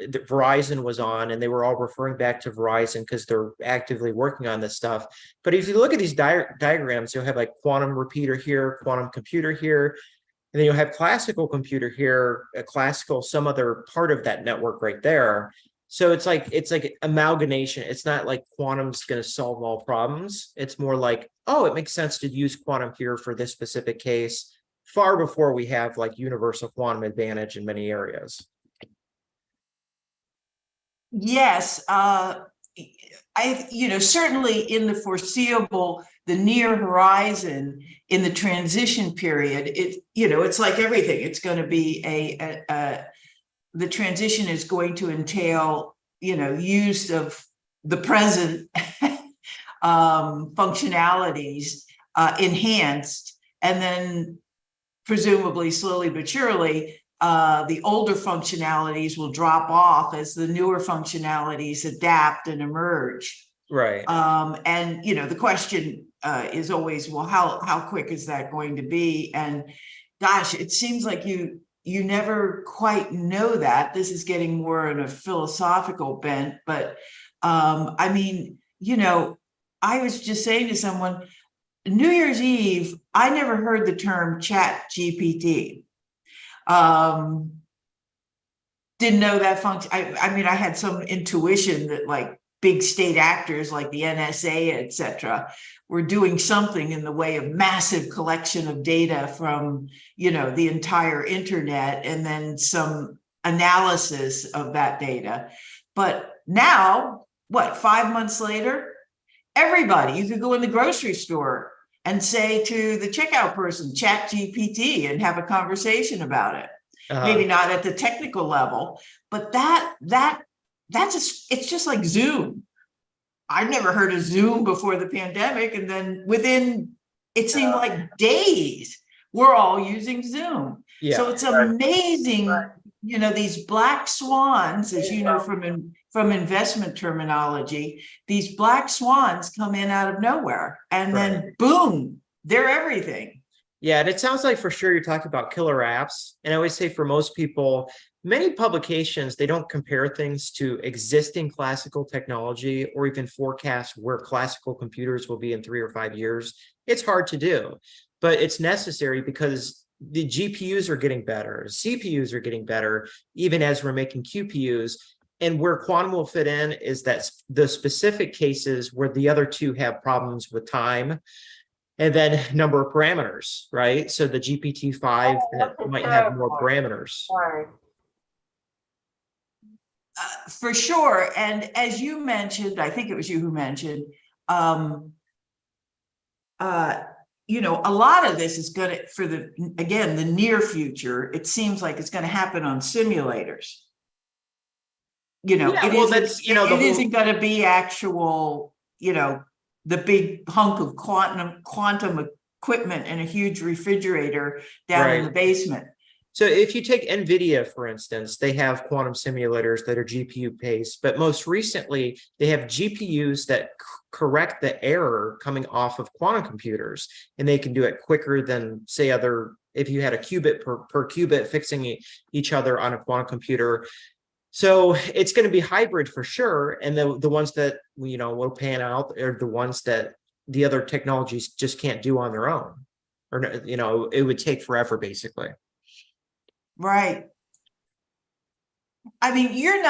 S4: Verizon was on, and they were all referring back to Verizon because they're actively working on this stuff. But if you look at these diagrams, you'll have like quantum repeater here, quantum computer here, and then you'll have classical computer here, some other part of that network right there. So it's like amalgamation. It's not like quantum's going to solve all problems. It's more like, oh, it makes sense to use quantum here for this specific case, far before we have like universal quantum advantage in many areas.
S9: Yes, certainly in the foreseeable, the near horizon, in the transition period, it's like everything. It's going to be the transition is going to entail, use of the present functionalities enhanced, and then presumably slowly but surely, the older functionalities will drop off as the newer functionalities adapt and emerge.
S4: Right.
S9: And the question is always, well, how quick is that going to be? And gosh, it seems like you never quite know that. This is getting more in a philosophical bent, but I was just saying to someone, New Year's Eve, I never heard the term Chat GPT. Didn't know that function. I had some intuition that like big state actors like the NSA, et cetera, were doing something in the way of massive collection of data from, the entire internet, and then some analysis of that data. But now, 5 months later, everybody, you could go in the grocery store and say to the checkout person, chat GPT, and have a conversation about it. Maybe not at the technical level, but it's just like Zoom. I've never heard of Zoom before the pandemic. And then within, it seemed like days, we're all using Zoom.
S4: Yeah.
S9: So it's amazing, these black swans, as you know, from investment terminology, these black swans come in out of nowhere, and then boom, they're everything.
S4: Yeah, and it sounds like for sure you're talking about killer apps. And I always say for most people, many publications, they don't compare things to existing classical technology or even forecast where classical computers will be in 3 or 5 years. It's hard to do, but it's necessary because the GPUs are getting better, CPUs are getting better, even as we're making QPUs. And where quantum will fit in is that the specific cases where the other two have problems with time, and then number of parameters, right? So the GPT-5 that might have more parameters.
S9: For sure. And as you mentioned, I think it was you who mentioned, a lot of this is going to, for the near future, it seems like it's going to happen on simulators. It isn't going to be actual, the big hunk of quantum equipment in a huge refrigerator down in the basement.
S4: So if you take NVIDIA, for instance, they have quantum simulators that are GPU-based, but most recently, they have GPUs that correct the error coming off of quantum computers, and they can do it quicker than, say, if you had a qubit per qubit fixing each other on a quantum computer. So it's going to be hybrid for sure. And the ones that, will pan out are the ones that the other technologies just can't do on their own, or, it would take forever, basically.
S9: Right. I mean, you're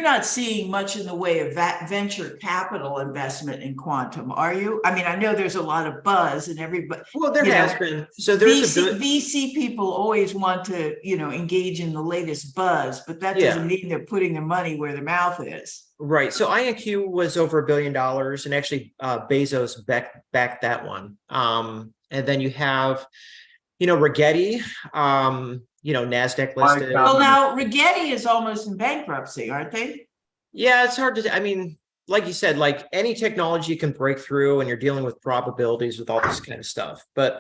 S9: not seeing much in the way of that venture capital investment in quantum, are you? I mean, I know there's a lot of buzz and everybody.
S4: Well, there has been. So there's
S9: VC people always want to, engage in the latest buzz, but that doesn't mean they're putting their money where their mouth is.
S4: Right. So IonQ was over $1 billion, and actually Bezos backed that one. And then you have, Rigetti, NASDAQ listed.
S9: Well, now Rigetti is almost in bankruptcy, aren't they?
S4: Yeah, it's hard to, I mean, like you said, like any technology can break through, and you're dealing with probabilities with all this kind of stuff. But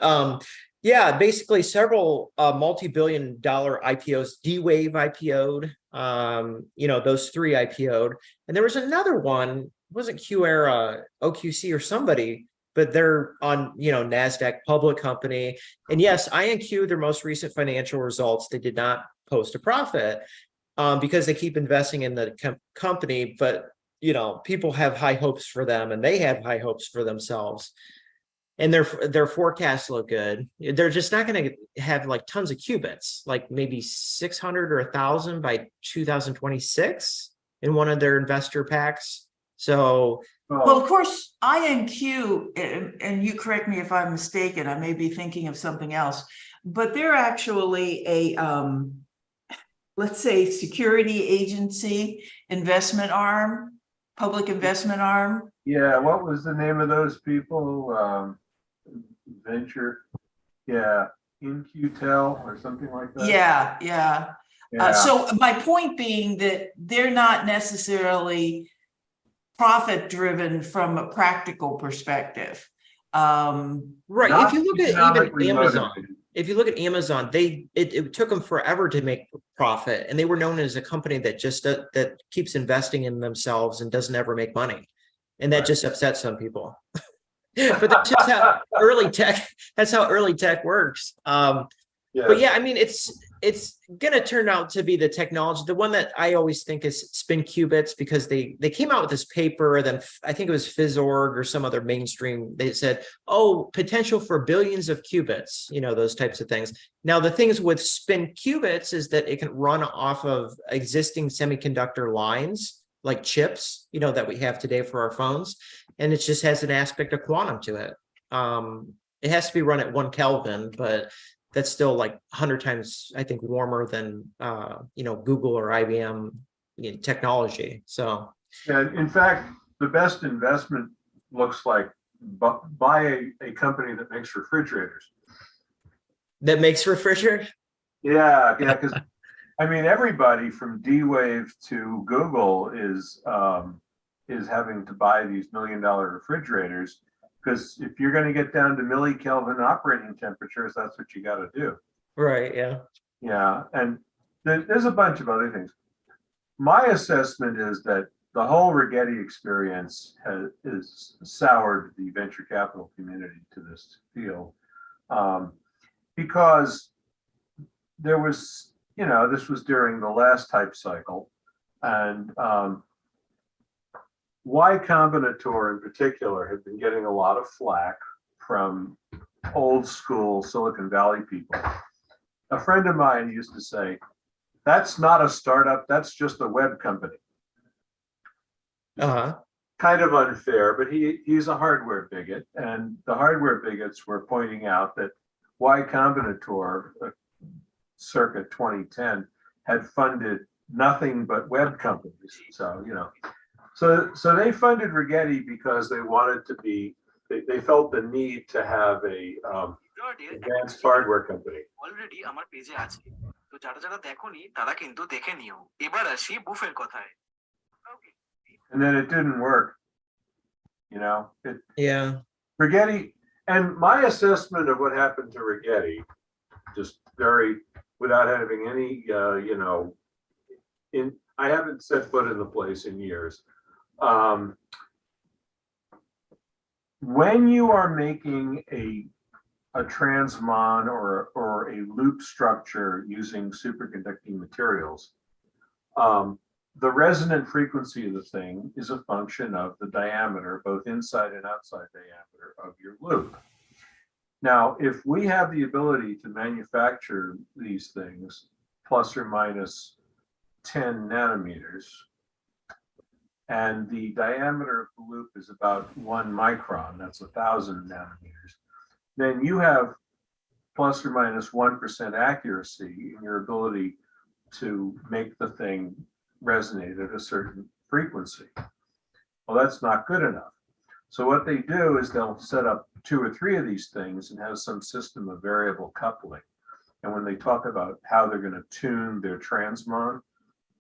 S4: basically several multi-billion-dollar IPOs, D-Wave IPO'd, those 3 IPO'd. And there was another one, it wasn't QEra, OQC or somebody, but they're on, NASDAQ, public company. And yes, IonQ, their most recent financial results, they did not post a profit because they keep investing in the company. But, people have high hopes for them, and they have high hopes for themselves. And their forecasts look good. They're just not going to have like tons of qubits, like maybe 600 or 1,000 by 2026 in one of their investor packs. So,
S9: well, of course, IonQ, and you correct me if I'm mistaken, I may be thinking of something else, but they're actually a, let's say, security agency investment arm, public investment arm.
S6: Yeah, what was the name of those people? Venture, InQtel or something like that.
S9: Yeah. So my point being that they're not necessarily profit driven from a practical perspective.
S4: Right. If you look at even Amazon, it took them forever to make profit, and they were known as a company that just that keeps investing in themselves and doesn't ever make money, and that just upsets some people. But that's just how early tech works. But yeah, I mean, it's gonna turn out to be the technology. The one that I always think is spin qubits, because they came out with this paper, then I think it was Fizzorg or some other mainstream. They said, potential for billions of qubits, those types of things. Now, the things with spin qubits is that it can run off of existing semiconductor lines, like chips, that we have today for our phones. And it just has an aspect of quantum to it. It has to be run at 1 Kelvin, but that's still like 100 times, I think, warmer than, Google or IBM technology. So,
S6: And in fact, the best investment looks like buy a company that makes refrigerators.
S4: that makes refrigerators.
S6: Yeah, because I mean, everybody from D-Wave to Google is having to buy these $1 million refrigerators, because if you're going to get down to millikelvin operating temperatures, that's what you got to do.
S4: Right. Yeah.
S6: Yeah, and there's a bunch of other things. My assessment is that the whole Rigetti experience is soured the venture capital community to this field, because there was, this was during the last hype cycle, and Y Combinator in particular had been getting a lot of flack from old school Silicon Valley people. A friend of mine used to say, "That's not a startup, that's just a web company." Kind of unfair, but he's a hardware bigot, and the hardware bigots were pointing out that Y Combinator, circa 2010, had funded nothing but web companies. So, so they funded Rigetti because they wanted to be, they felt the need to have a advanced hardware company.
S11: Already আমার পেজে আছে, তো যারা যারা দেখোনি তারা কিন্তু দেখে নিও। এবার আসি বুফের কথায়।
S6: And then it didn't work.
S4: Yeah.
S6: Rigetti, and my assessment of what happened to Rigetti, just very, without having any, I haven't set foot in the place in years. When you are making a transmon or a loop structure using superconducting materials, the resonant frequency of the thing is a function of the diameter, both inside and outside diameter of your loop. Now, if we have the ability to manufacture these things plus or minus 10 nanometers, and the diameter of the loop is about 1 micron, that's 1,000 nanometers, then you have plus or minus 1% accuracy in your ability to make the thing resonate at a certain frequency. Well, that's not good enough. So what they do is they'll set up 2 or 3 of these things and have some system of variable coupling. And when they talk about how they're going to tune their transmon,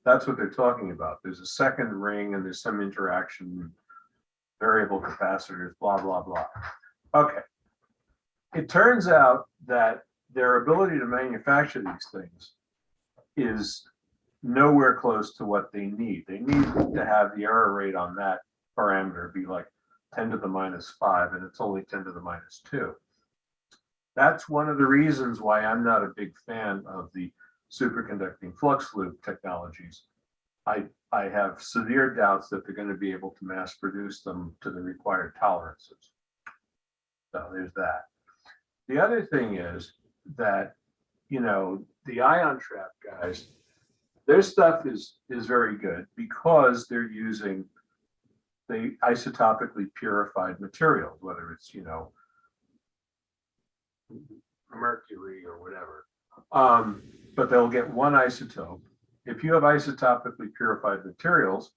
S6: that's what they're talking about. There's a second ring and there's some interaction, variable capacitors, blah, blah, blah. Okay. It turns out that their ability to manufacture these things is nowhere close to what they need. They need to have the error rate on that parameter be like 10 to the minus 5, and it's only 10 to the minus 2. That's one of the reasons why I'm not a big fan of the superconducting flux loop technologies. I have severe doubts that they're going to be able to mass produce them to the required tolerances. So there's that. The other thing is that, the ion trap guys, their stuff is very good because they're using the isotopically purified materials, whether it's, mercury or whatever. But they'll get one isotope. If you have isotopically purified materials,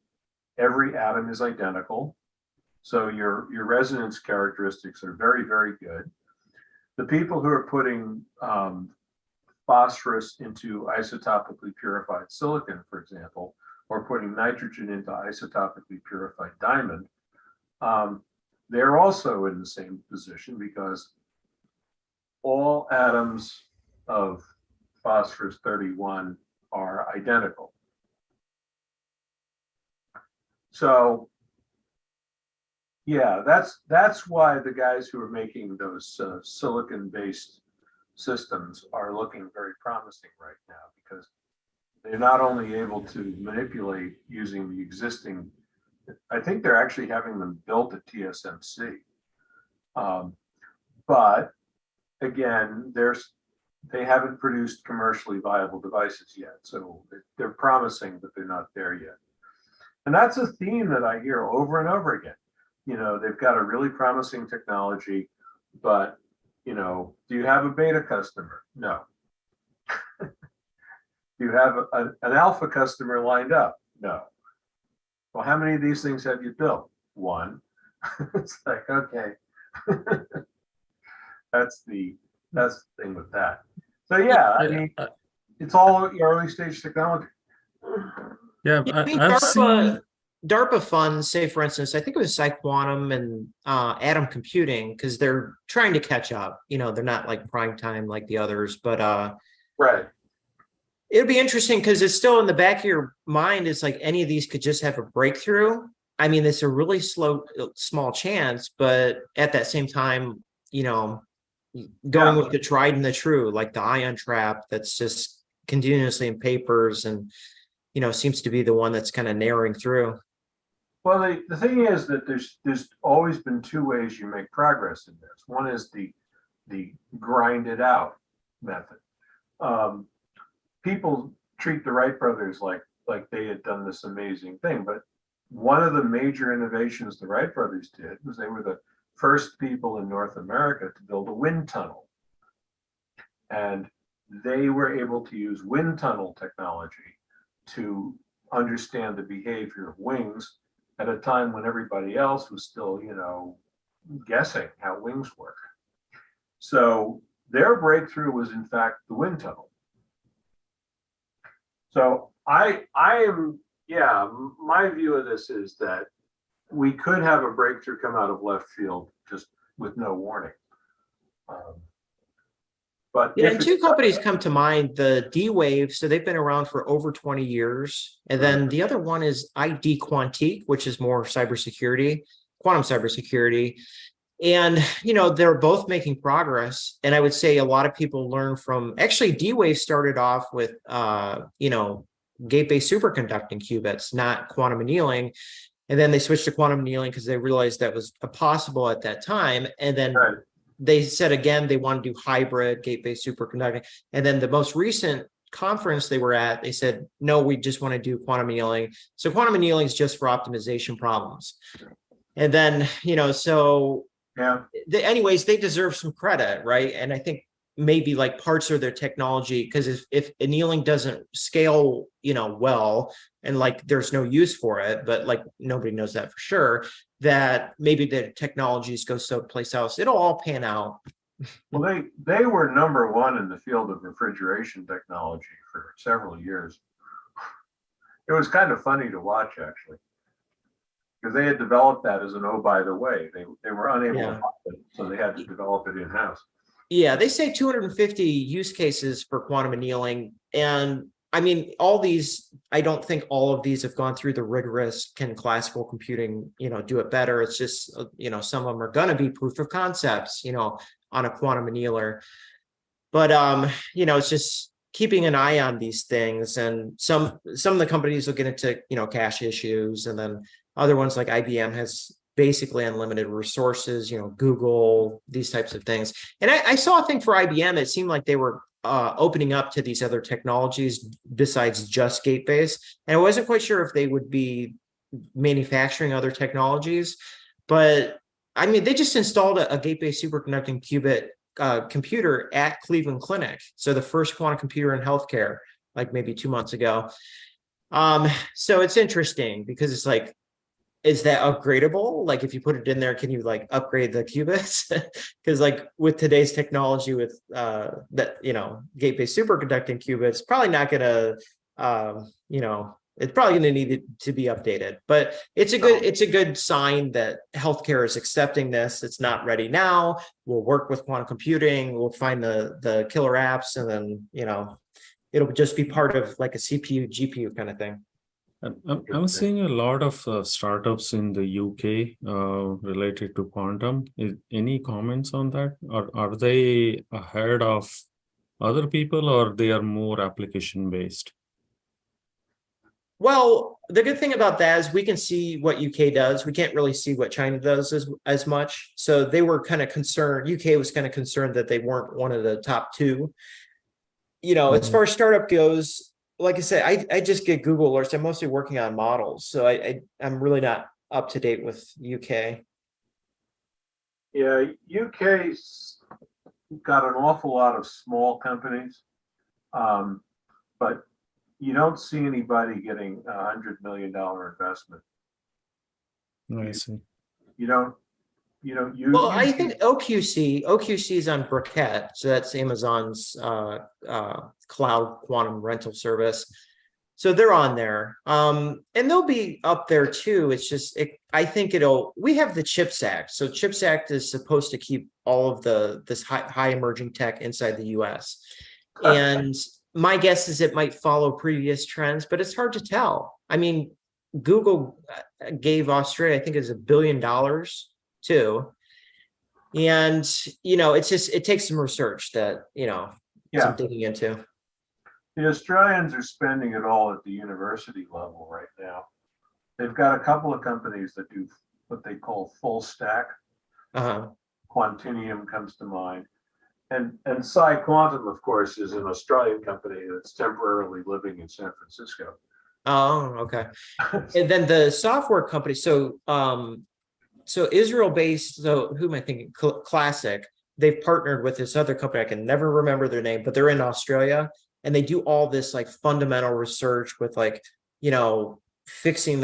S6: every atom is identical. So your resonance characteristics are very, very good. The people who are putting phosphorus into isotopically purified silicon, for example, or putting nitrogen into isotopically purified diamond, they're also in the same position because all atoms of phosphorus 31 are identical. So yeah, that's why the guys who are making those silicon-based systems are looking very promising right now, because they're not only able to manipulate using the existing, I think they're actually having them built at TSMC. But again, they haven't produced commercially viable devices yet. So they're promising, but they're not there yet. And that's a theme that I hear over and over again. You know, they've got a really promising technology, but, you know, do you have a beta customer? No. Do you have an alpha customer lined up? No. Well, how many of these things have you built? One. It's like, okay. That's the thing with that. So yeah, I mean, it's all early stage technology.
S5: Yeah,
S4: I think
S5: I've seen.
S4: DARPA funds, say for instance, I think it was PsiQuantum and Atom Computing, because they're trying to catch up. You know, they're not like prime time like the others, but
S6: Right.
S4: it'll be interesting because it's still in the back of your mind. It's like any of these could just have a breakthrough. I mean, it's a really small chance, but at that same time, you know, going with the tried and the true, like the ion trap, that's just continuously in papers and, you know, seems to be the one that's kind of narrowing through.
S6: Well, the thing is that there's always been two ways you make progress in this. One is the grind it out method. People treat the Wright brothers like they had done this amazing thing, but one of the major innovations the Wright brothers did was they were the first people in North America to build a wind tunnel. And they were able to use wind tunnel technology to understand the behavior of wings at a time when everybody else was still, you know, guessing how wings work. So their breakthrough was in fact the wind tunnel. So I am, yeah, my view of this is that we could have a breakthrough come out of left field just with no warning. But
S4: yeah, and two companies come to mind, the D-Wave, so they've been around for over 20 years. And then the other one is ID Quantique, which is more cybersecurity, quantum cybersecurity. And, you know, they're both making progress. And I would say a lot of people learn from, actually D-Wave started off with, you know, gate-based superconducting qubits, not quantum annealing. And then they switched to quantum annealing because they realized that was possible at that time. And then they said, again, they want to do hybrid gate-based superconducting. And then the most recent conference they were at, they said, no, we just want to do quantum annealing. So quantum annealing is just for optimization problems. And then, you know, so
S6: yeah,
S4: anyways, they deserve some credit, right? And I think maybe like parts of their technology, because if annealing doesn't scale, you know, well, and like there's no use for it, but like nobody knows that for sure, that maybe the technologies go someplace else. It'll all pan out.
S6: Well, they were number one in the field of refrigeration technology for several years. It was kind of funny to watch, actually, because they had developed that as an oh, by the way. They were unable to help it, so they had to develop it in-house.
S4: Yeah, they say 250 use cases for quantum annealing. And I mean, all these, I don't think all of these have gone through the rigorous, can classical computing, you know, do it better? It's just, you know, some of them are going to be proof of concepts, you know, on a quantum annealer. But, you know, it's just keeping an eye on these things. And some of the companies will get into, you know, cache issues. And then other ones like IBM has basically unlimited resources, you know, Google, these types of things. And I saw a thing for IBM. It seemed like they were opening up to these other technologies besides just gate-based. And I wasn't quite sure if they would be manufacturing other technologies, but I mean, they just installed a gate-based superconducting qubit computer at Cleveland Clinic. So the first quantum computer in healthcare, like maybe 2 months ago. So it's interesting because it's like, is that upgradable? Like if you put it in there, can you like upgrade the qubits? Because like with today's technology with that, you know, gate-based superconducting qubits, probably not gonna, you know, it's probably gonna need it to be updated. But it's a good sign that healthcare is accepting this. It's not ready now. We'll work with quantum computing. We'll find the killer apps, and then, you know, it'll just be part of like a CPU, GPU kind of thing.
S5: I'm seeing a lot of startups in the UK related to quantum. Any comments on that? Or are they ahead of other people, or they are more application based?
S4: Well, the good thing about that is we can see what UK does. We can't really see what China does as much. So they were kind of concerned. UK was kind of concerned that they weren't one of the top two. You know, as far as startup goes, like I said, I just get Google alerts. I'm mostly working on models, so I'm really not up to date with UK.
S6: Yeah, UK's got an awful lot of small companies, but you don't see anybody getting $100 million investment.
S5: I see.
S6: You don't.
S4: Well, I think OQC is on Briquette, so that's Amazon's cloud quantum rental service. So they're on there, and they'll be up there too. It's just, I think we have the CHIPS Act. So CHIPS Act is supposed to keep all of this high emerging tech inside the US. And my guess is it might follow previous trends, but it's hard to tell. I mean, Google gave Australia, I think it's $1 billion too. And, it takes some research that, some digging into.
S6: The Australians are spending it all at the university level right now. They've got a couple of companies that do what they call full stack. Quantinium comes to mind. And Psi Quantum, of course, is an Australian company that's temporarily living in San Francisco.
S4: Oh, okay. And then the software company, so Israel-based, so who am I thinking? Classic. They've partnered with this other company. I can never remember their name, but they're in Australia, and they do all this like fundamental research with fixing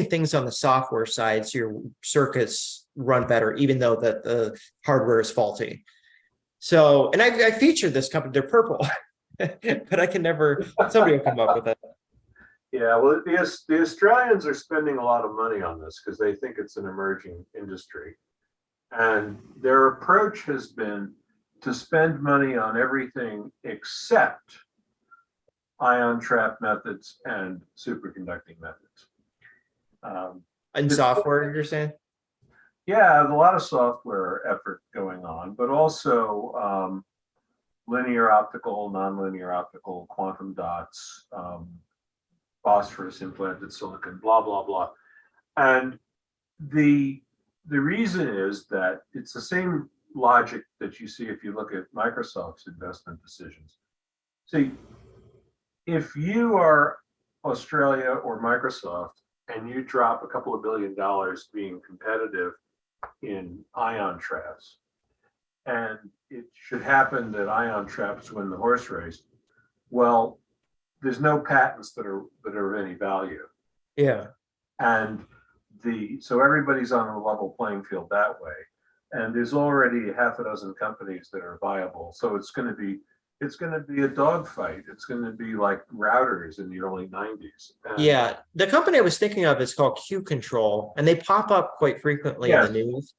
S4: things on the software side so your circuits run better, even though that the hardware is faulty. So, and I featured this company. They're purple, but I can never. Somebody will come up with it.
S6: Yeah, well, the Australians are spending a lot of money on this because they think it's an emerging industry. And their approach has been to spend money on everything except ion trap methods and superconducting methods.
S4: And software, you're saying?
S6: Yeah, a lot of software effort going on, but also linear optical, nonlinear optical, quantum dots, phosphorus implanted silicon, blah, blah, blah. And the reason is that it's the same logic that you see if you look at Microsoft's investment decisions. See, if you are Australia or Microsoft and you drop a couple of $1 billion being competitive in ion traps, and it should happen that ion traps win the horse race, well, there's no patents that are of any value.
S4: Yeah.
S6: And so everybody's on a level playing field that way. And there's already half a dozen companies that are viable. So it's going to be a dogfight. It's going to be like routers in the early 90s.
S4: Yeah. The company I was thinking of is called Q Control, and they pop up quite frequently in the news.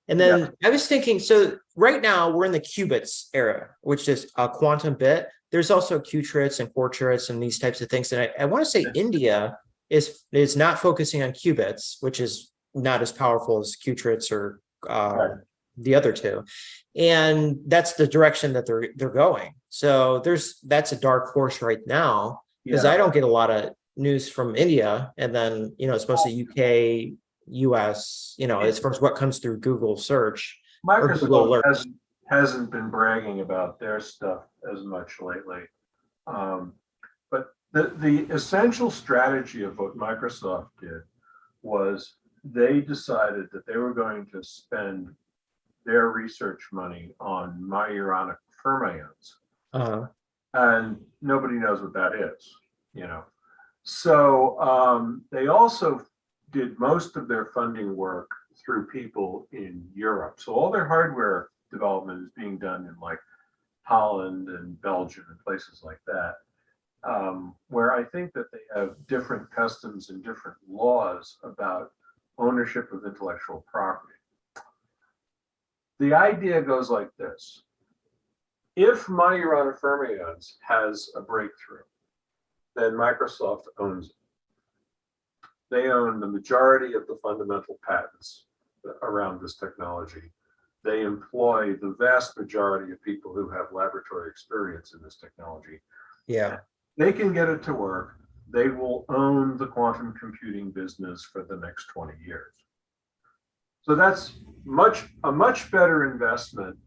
S4: And then I was thinking, so right now we're in the qubits era, which is a quantum bit. There's also Qtrits and quartrits and these types of things. And I want to say India is not focusing on qubits, which is not as powerful as Qtrits or the other two. And that's the direction that they're going. So that's a dark horse right now, because I don't get a lot of news from India. And then, it's mostly UK, US, as far as what comes through Google search.
S6: Microsoft hasn't been bragging about their stuff as much lately. But the essential strategy of what Microsoft did was they decided that they were going to spend their research money on Majoranic fermions. And nobody knows what that is, So they also did most of their funding work through people in Europe. So all their hardware development is being done in like Holland and Belgium and places like that, where I think that they have different customs and different laws about ownership of intellectual property. The idea goes like this. If Majorana Fermions has a breakthrough, then Microsoft owns it. They own the majority of the fundamental patents around this technology. They employ the vast majority of people who have laboratory experience in this technology.
S4: Yeah.
S6: They can get it to work. They will own the quantum computing business for the next 20 years. So that's a much better investment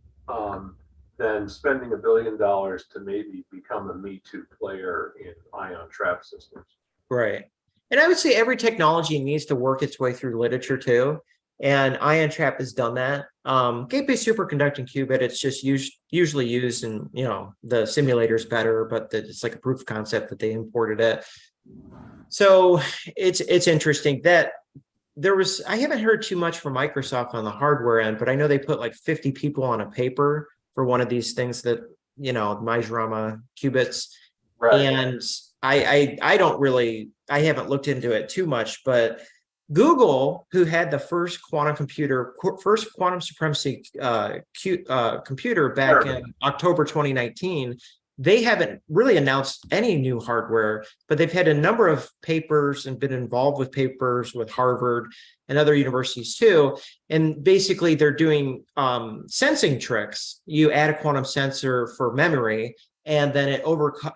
S6: than spending $1 billion to maybe become a Me Too player in ion trap systems.
S4: Right. And I would say every technology needs to work its way through literature too. And ion trap has done that. Gate-based superconducting qubit, it's just usually used in, you know, the simulator's better, but it's like a proof of concept that they imported it. So it's interesting that I haven't heard too much from Microsoft on the hardware end, but I know they put like 50 people on a paper for one of these things that, you know, Majorana qubits.
S6: Right.
S4: And I don't really, I haven't looked into it too much, but Google, who had the first quantum supremacy computer back in October 2019, they haven't really announced any new hardware, but they've had a number of papers and been involved with papers with Harvard and other universities too. And basically they're doing sensing tricks. You add a quantum sensor for memory, and then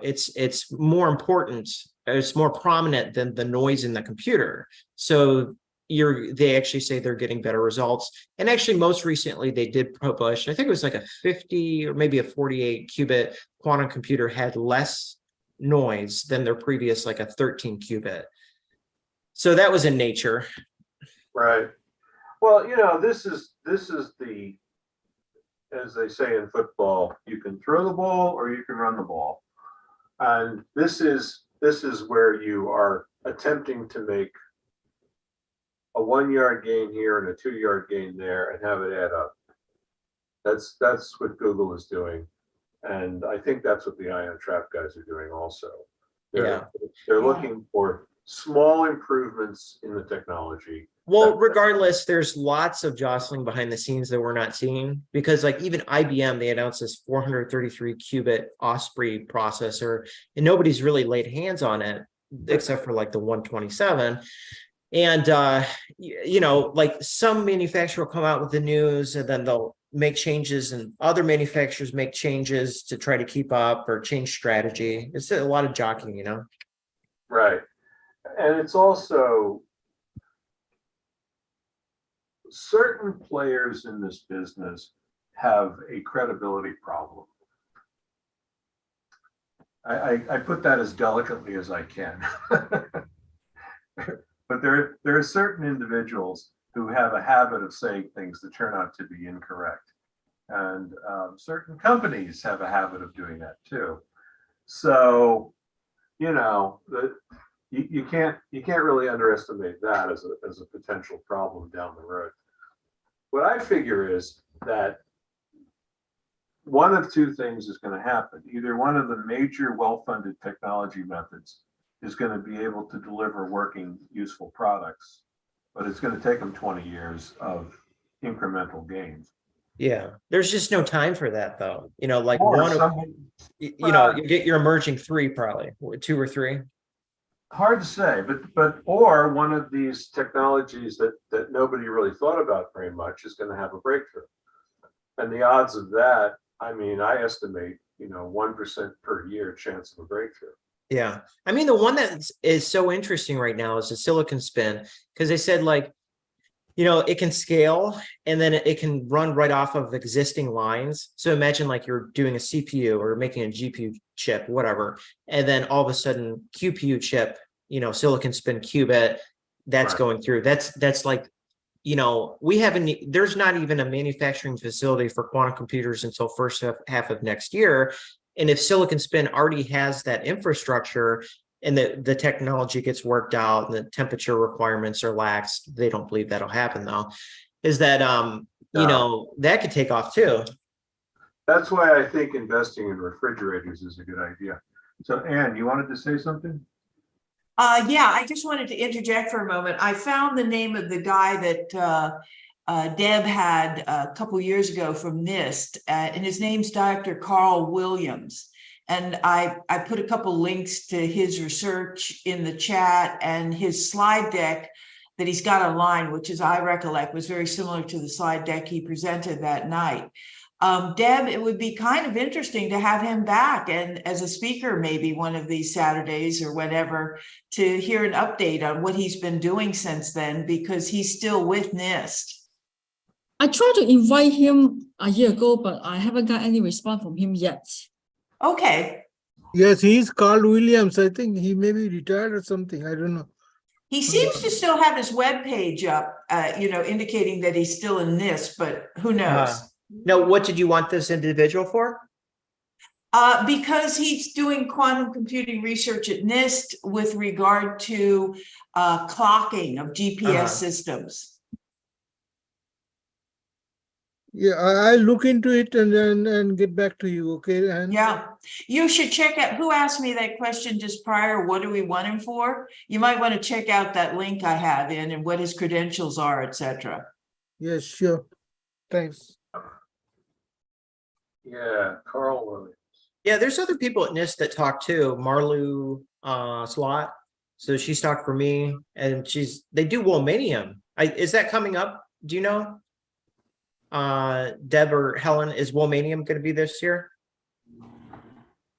S4: it's more important, it's more prominent than the noise in the computer. So they actually say they're getting better results. And actually most recently they did publish, I think it was like a 50 or maybe a 48 qubit quantum computer had less noise than their previous like a 13 qubit. So that was in Nature.
S6: Right. Well, you know, this is the, as they say in football, you can throw the ball or you can run the ball. And this is where you are attempting to make a 1 yard gain here and a 2 yard gain there and have it add up. That's what Google is doing. And I think that's what the ion trap guys are doing also. They're looking for small improvements in the technology.
S4: Well, regardless, there's lots of jostling behind the scenes that we're not seeing, because like even IBM, they announced this 433 qubit Osprey processor, and nobody's really laid hands on it except for like the 127. And you know, like some manufacturer will come out with the news and then they'll make changes, and other manufacturers make changes to try to keep up or change strategy. It's a lot of jockeying, you know?
S6: Right. And it's also certain players in this business have a credibility problem. I put that as delicately as I can. But there are certain individuals who have a habit of saying things that turn out to be incorrect. And certain companies have a habit of doing that too. So, you know, you can't really underestimate that as a potential problem down the road. What I figure is that one of two things is going to happen. Either one of the major well-funded technology methods is going to be able to deliver working, useful products, but it's going to take them 20 years of incremental gains.
S4: Yeah, there's just no time for that though. You know, like you get your emerging three, probably 2 or 3.
S6: Hard to say, or one of these technologies that nobody really thought about very much is going to have a breakthrough. And the odds of that, I mean, I estimate, 1% per year chance of a breakthrough.
S4: Yeah. I mean, the one that is so interesting right now is the silicon spin, because they said like, it can scale and then it can run right off of existing lines. So imagine like you're doing a CPU or making a GPU chip, whatever. And then all of a sudden QPU chip, silicon spin qubit, that's right. Going through. That's like, there's not even a manufacturing facility for quantum computers until first half of next year. And if silicon spin already has that infrastructure and the technology gets worked out and the temperature requirements are laxed, they don't believe that'll happen though, is that, that could take off too.
S6: That's why I think investing in refrigerators is a good idea. So Anne, you wanted to say something?
S9: Yeah, I just wanted to interject for a moment. I found the name of the guy that Deb had a couple years ago from NIST, and his name's Dr. Carl Williams. And I put a couple links to his research in the chat, and his slide deck that he's got online, which as I recollect was very similar to the slide deck he presented that night. Deb, it would be kind of interesting to have him back and as a speaker, maybe one of these Saturdays or whatever, to hear an update on what he's been doing since then, because he's still with NIST.
S3: I tried to invite him a year ago, but I haven't got any response from him yet.
S9: Okay.
S10: Yes, he's Carl Williams. I think he may be retired or something. I don't know.
S9: He seems to still have his webpage up, indicating that he's still in NIST, but who knows?
S4: No, what did you want this individual for?
S9: Because he's doing quantum computing research at NIST with regard to clocking of GPS systems.
S10: Yeah, I'll look into it and get back to you. Okay. And
S9: Yeah, you should check out, who asked me that question just prior, what do we want him for? You might want to check out that link I have in and what his credentials are, etc.
S10: yes, sure. Thanks.
S6: Yeah, Carl Williams.
S4: Yeah, there's other people at NIST that talk too. Marlu Slot. So she's talked for me, and they do Womanium. Is that coming up? Do you know? Deb or Helen, is Womanium going to be this year?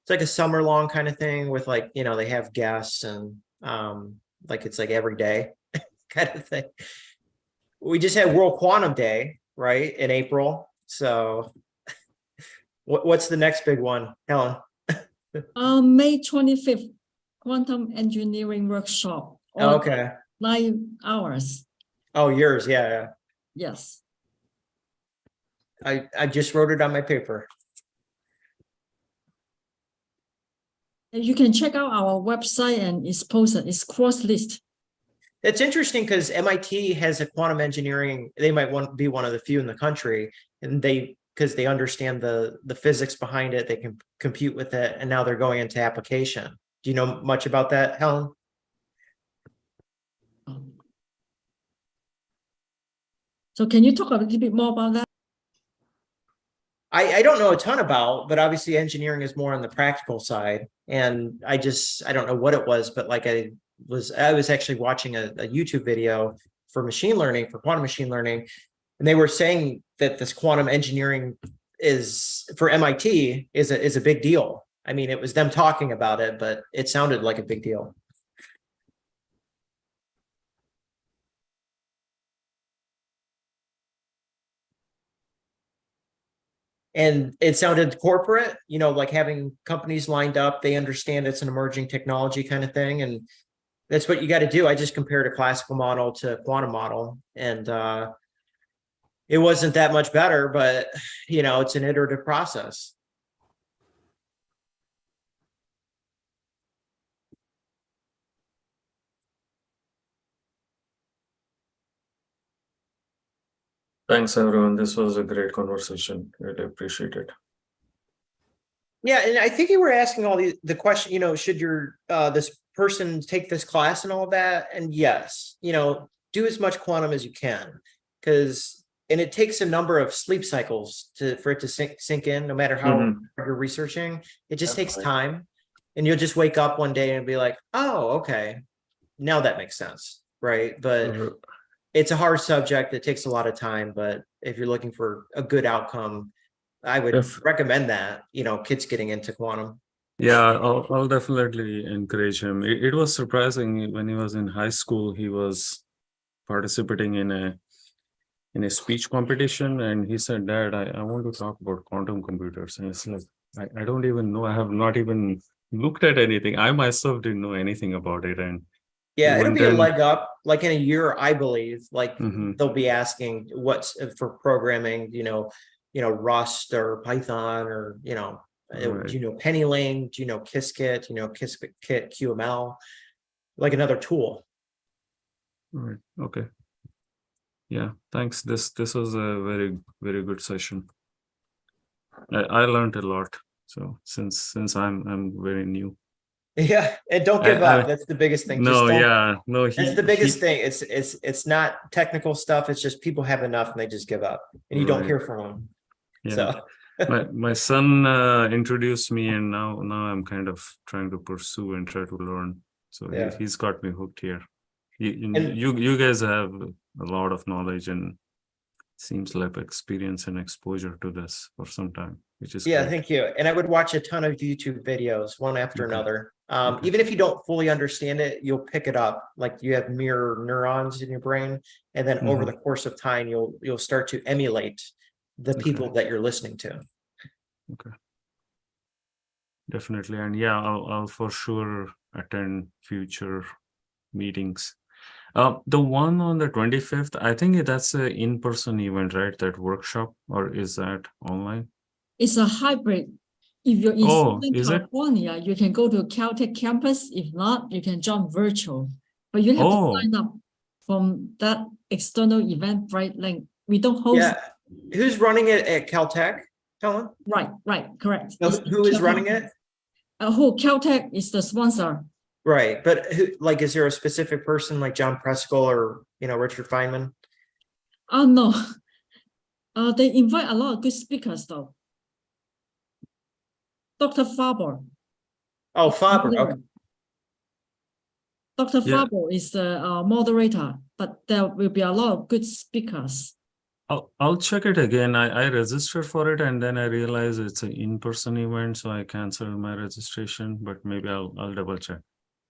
S4: It's like a summer long kind of thing with like, they have guests and like it's like every day kind of thing. We just had World Quantum Day, right, in April. So what's the next big one, Helen?
S3: May 25th, quantum engineering workshop.
S4: Okay.
S3: 9 hours.
S4: Oh, yours, yeah.
S3: Yes.
S4: I just wrote it on my paper.
S3: And you can check out our website and it's posted, it's cross-list.
S4: It's interesting because MIT has a quantum engineering, they might be one of the few in the country, and because they understand the physics behind it, they can compute with it, and now they're going into application. Do you know much about that, Helen?
S3: So can you talk a little bit more about that?
S4: I don't know a ton about, but obviously engineering is more on the practical side. And I don't know what it was, but like I was actually watching a YouTube video for machine learning, for quantum machine learning. And they were saying that this quantum engineering is for MIT is a big deal. I mean, it was them talking about it, but it sounded like a big deal. And it sounded corporate, like having companies lined up. They understand it's an emerging technology kind of thing. And that's what you got to do. I just compared a classical model to a quantum model. And it wasn't that much better, but, it's an iterative process.
S5: Thanks, everyone. This was a great conversation. Really appreciate it.
S4: Yeah, and I think you were asking all the question, should your this person take this class and all of that? And yes, do as much quantum as you can, and it takes a number of sleep cycles for it to sink in, no matter how you're researching. It just takes time, and you'll just wake up one day and be like, oh, okay, now that makes sense, right? But it's a hard subject. It takes a lot of time, but if you're looking for a good outcome, I would recommend that, kids getting into quantum.
S5: Yeah, I'll definitely encourage him. It was surprising when he was in high school, he was participating in a speech competition, and he said, Dad, I want to talk about quantum computers. And it's like, I don't even know. I have not even looked at anything. I myself didn't know anything about it. And
S4: yeah, it'll be a leg up. Like in a year, I believe, like they'll be asking what's for programming, Rust or Python, or do you know PennyLane? Do you know Qiskit? Do you know Qiskit QML? Like another tool.
S5: All right. Okay. Yeah. Thanks. This was a very, very good session. I learned a lot. So since I'm very new.
S4: Yeah, and don't give up. That's the biggest thing.
S5: No,
S4: that's the biggest thing. It's not technical stuff. It's just people have enough and they just give up, and you don't hear from them.
S5: Yeah. So my son introduced me, and now I'm kind of trying to pursue and try to learn. So he's got me hooked here. You guys have a lot of knowledge, and seems like experience and exposure to this for some time, which is
S4: Yeah,
S5: great.
S4: thank you. And I would watch a ton of YouTube videos, one after
S5: Okay.
S4: another.
S5: Okay.
S4: Even if you don't fully understand it, you'll pick it up. Like you have mirror neurons in your brain, and then over
S5: Mhm.
S4: the course of time, you'll start to emulate the
S5: Okay.
S4: people that you're listening to.
S5: Okay. Definitely. And yeah, I'll for sure attend future meetings. The one on the 25th, I think that's an in-person event, right? That workshop, or is that online?
S3: It's a hybrid. If you're in
S5: Oh,
S3: Southern
S5: is it?
S3: California, you can go to Caltech campus. If not, you can jump virtual. But you have to
S5: Oh,
S3: sign up from that external Eventbrite link. We don't host.
S4: Yeah. Who's running it at Caltech, Helen?
S3: Right, correct.
S4: No,
S3: It's
S4: who is
S3: Caltech.
S4: running it?
S3: Caltech is the sponsor.
S4: Right, but who, like, is there a specific person like John Preskill or Richard Feynman?
S3: Oh no. They invite a lot of good speakers though. Dr. Faber.
S4: Oh, Faber. Okay.
S3: Dr.
S5: Yeah.
S3: Faber is the moderator, but there will be a lot of good speakers.
S5: I'll check it again. I registered for it and then I realized it's an in-person event, so I canceled my registration. But maybe I'll double check.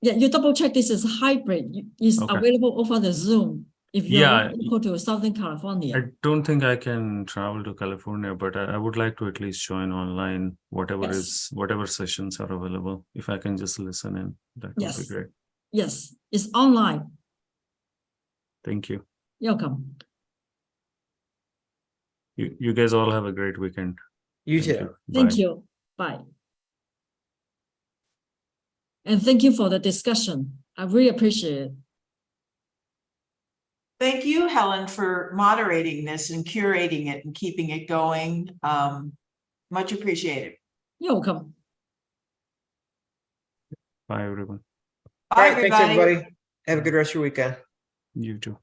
S3: Yeah, you double check. This is hybrid. It's
S5: Okay.
S3: available over the Zoom if you're
S5: Yeah,
S3: not local to Southern California.
S5: I don't think I can travel to California, but I would like to at least join online, whatever sessions are available. If I can just listen in, that would be great.
S3: Yes, it's online.
S5: Thank you.
S3: You're welcome.
S5: You guys all have a great weekend.
S4: You
S5: Thank
S4: too.
S5: you.
S3: Thank
S5: Bye.
S3: you. Bye. And thank you for the discussion. I really appreciate it.
S9: Thank you, Helen, for moderating this and curating it and keeping it going. Much appreciated.
S3: You're welcome.
S5: Bye, everyone.
S4: All
S9: Bye,
S4: right, thanks,
S9: everybody.
S4: everybody. Have a good rest of your weekend.
S5: You too.